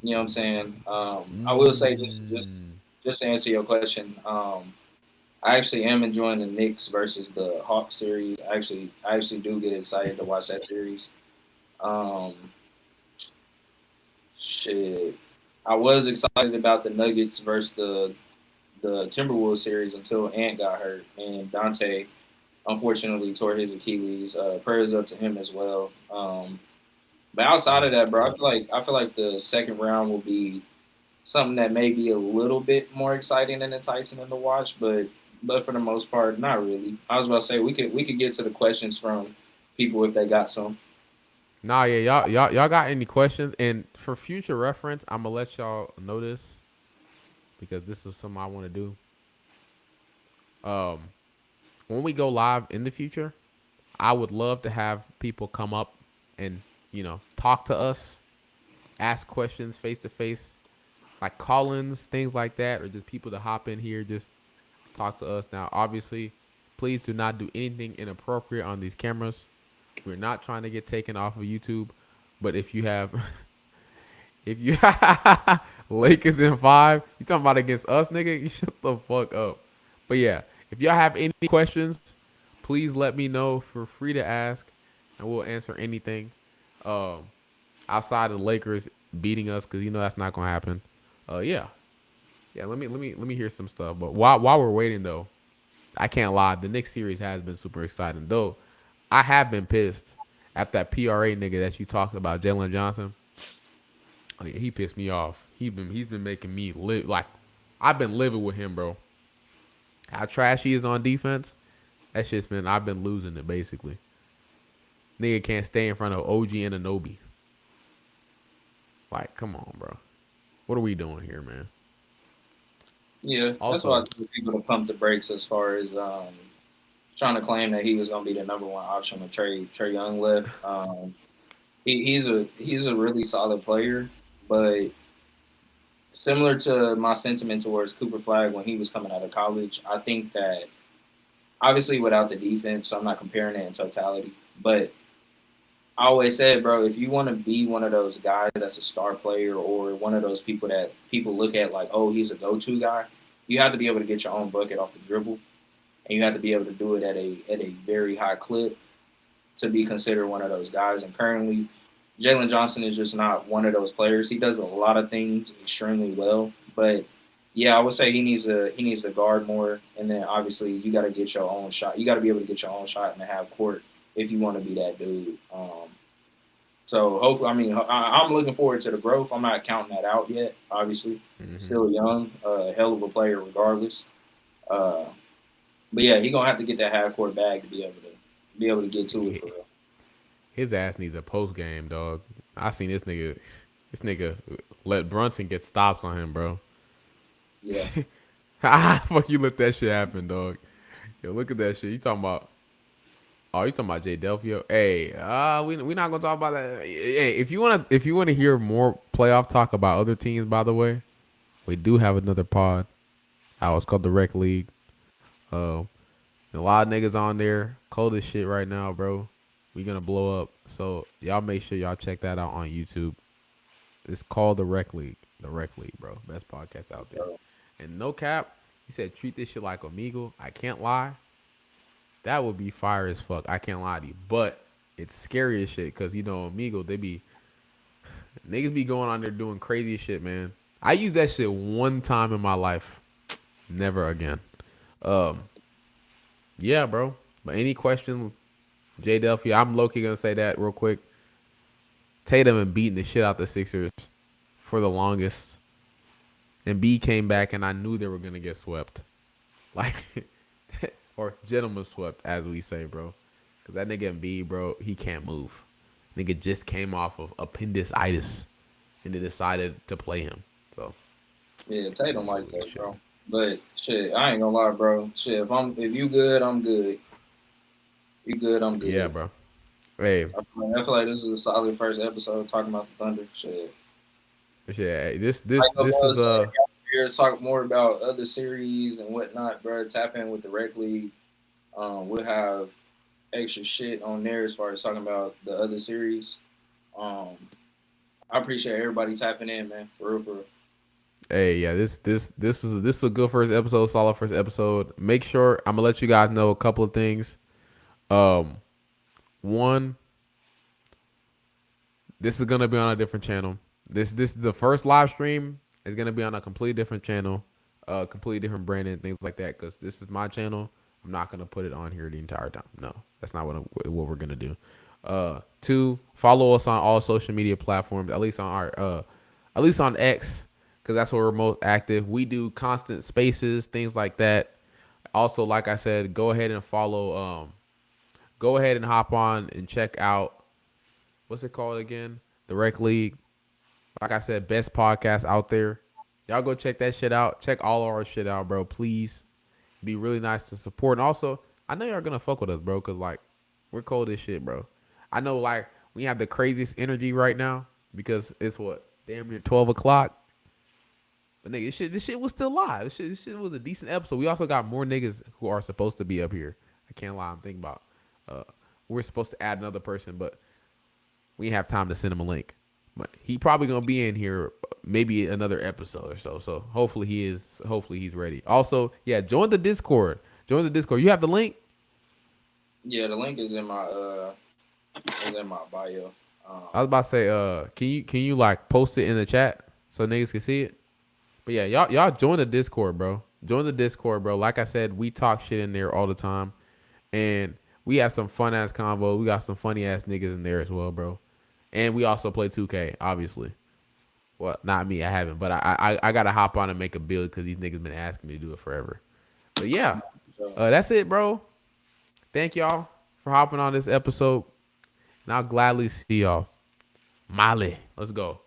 Speaker 2: You know what I'm saying? I will say just to answer your question, I actually am enjoying the Knicks versus the Hawks series. I actually do get excited to watch that series. Um, shit, I was excited about the Nuggets versus the Timberwolves series until Ant got hurt and Dante unfortunately tore his Achilles. Prayers up to him as well. But outside of that, bro, I feel like the second round will be something that may be a little bit more exciting and enticing to watch, but for the most part, not really. I was about to say we could get to the questions from people if they got some.
Speaker 1: Nah, yeah, y'all got any questions? And for future reference, I'm gonna let y'all know this because this is something I want to do. Um, when we go live in the future, I would love to have people come up and talk to us, ask questions face to face, like call-ins, things like that, or just people to hop in here, just talk to us. Now, obviously, please do not do anything inappropriate on these cameras. We're not trying to get taken off of YouTube, but if you have, if you Lakers in 5, you talking about against us, nigga? You shut the fuck up. But yeah, if y'all have any questions, please let me know. Feel free to ask, and we'll answer anything. Um, Outside of the Lakers beating us, because that's not gonna happen. Yeah. Let me hear some stuff. But while we're waiting though, I can't lie. The Knicks series has been super exciting. Though I have been pissed at that PRA nigga that you talked about, Jalen Johnson. Oh, yeah, he pissed me off. He's been making me live like I've been living with him, bro. How trash he is on defense. That shit's been I've been losing it basically. Nigga can't stay in front of OG and Anunoby. Like, come on, bro. What are we doing here, man?
Speaker 2: Yeah, that's why I told people to pump the brakes as far as trying to claim that he was going to be the number one option when Trae Young left. He's a really solid player, but similar to my sentiment towards Cooper Flag when he was coming out of college, I think that obviously without the defense, so I'm not comparing it in totality, but I always said, bro, if you want to be one of those guys that's a star player or one of those people that people look at like, oh, he's a go-to guy, you have to be able to get your own bucket off the dribble, and you have to be able to do it at a very high clip to be considered one of those guys. And currently, Jalen Johnson is just not one of those players. He does a lot of things extremely well, but yeah, I would say he needs to guard more, and then obviously you got to get your own shot. You got to be able to get your own shot in the half court if you want to be that dude. So hopefully, I'm looking forward to the growth. I'm not counting that out yet. Obviously, still young, hell of a player regardless. But yeah, he gonna have to get that half court bag to be able to get to it for real.
Speaker 1: His ass needs a post game, dog. I seen this nigga. This nigga let Brunson get stops on him, bro.
Speaker 2: Yeah.
Speaker 1: Fuck you, let that shit happen, dog. Yo, look at that shit. You talking about? Oh, you talking about Jay Delphio? Hey, we not gonna talk about that. Hey, if you wanna hear more playoff talk about other teams, by the way, we do have another pod. It's called the Rec League. A lot of niggas on there. Cold as shit right now, bro. We gonna blow up. So y'all make sure y'all check that out on YouTube. It's called the Rec League. The Rec League, bro. Best podcast out there. And no cap, he said treat this shit like Omegle. I can't lie. That would be fire as fuck. I can't lie to you. But it's scary as shit because, Omegle, niggas be going on there doing crazy shit, man. I used that shit one time in my life. Never again. Yeah, bro. But any questions, Jay Delphia, I'm low-key going to say that real quick. Tatum and beating the shit out the Sixers for the longest. And B came back and I knew they were going to get swept. Like... Or gentleman swept, as we say, bro. Because that nigga Embiid, bro, he can't move. Nigga just came off of appendicitis. And they decided to play him. So.
Speaker 2: Yeah, Tatum like that, bro. But, shit, I ain't gonna lie, bro. Shit, if you good, I'm good. You good, I'm good.
Speaker 1: Yeah, bro. Hey.
Speaker 2: I feel like this is a solid first episode talking about the Thunder. Shit.
Speaker 1: Yeah, this is
Speaker 2: here to talk more about other series and whatnot, bro. Tap in with the Rec League. We'll have extra shit on there as far as talking about the other series. I appreciate everybody tapping in, man. For real, for real.
Speaker 1: Hey, yeah, this is a good first episode, solid first episode. Make sure I'm gonna let you guys know a couple of things. One, this is gonna be on a different channel. This the first live stream is gonna be on a completely different channel, completely different brand and things like that. Because this is my channel. I'm not gonna put it on here the entire time. No, that's not what we're gonna do. Two, follow us on all social media platforms, at least on X, because that's where we're most active. We do constant spaces, things like that. Also, like I said, go ahead and follow. Go ahead and hop on and check out. What's it called again? The Rec League. Like I said, best podcast out there. Y'all go check that shit out. Check all our shit out, bro. Please. Be really nice to support. And also, I know y'all gonna fuck with us, bro, because, like, we're cold as shit, bro. I know, like, We have the craziest energy right now because it's what damn near 12 o'clock. But nigga, this shit was still live. This shit was a decent episode. We also got more niggas who are supposed to be up here. I can't lie. I'm thinking about. Uh, we're supposed to add another person, but we didn't have time to send him a link. But he probably gonna be in here maybe another episode or so. So hopefully he is. Hopefully he's ready. Also, yeah, join the Discord. Join the Discord. You have the link.
Speaker 2: Yeah, the link is in my bio.
Speaker 1: I was about to say, can you like post it in the chat so niggas can see it? But yeah, y'all join the Discord, bro. Join the Discord, bro. Like I said, we talk shit in there all the time, and we have some fun ass convo. We got some funny ass niggas in there as well, bro. And we also play 2K, obviously. Well, not me, I haven't, but I gotta hop on and make a build because these niggas been asking me to do it forever. But yeah, that's it, bro. Thank y'all for hopping on this episode, and I'll gladly see y'all. Molly, let's go.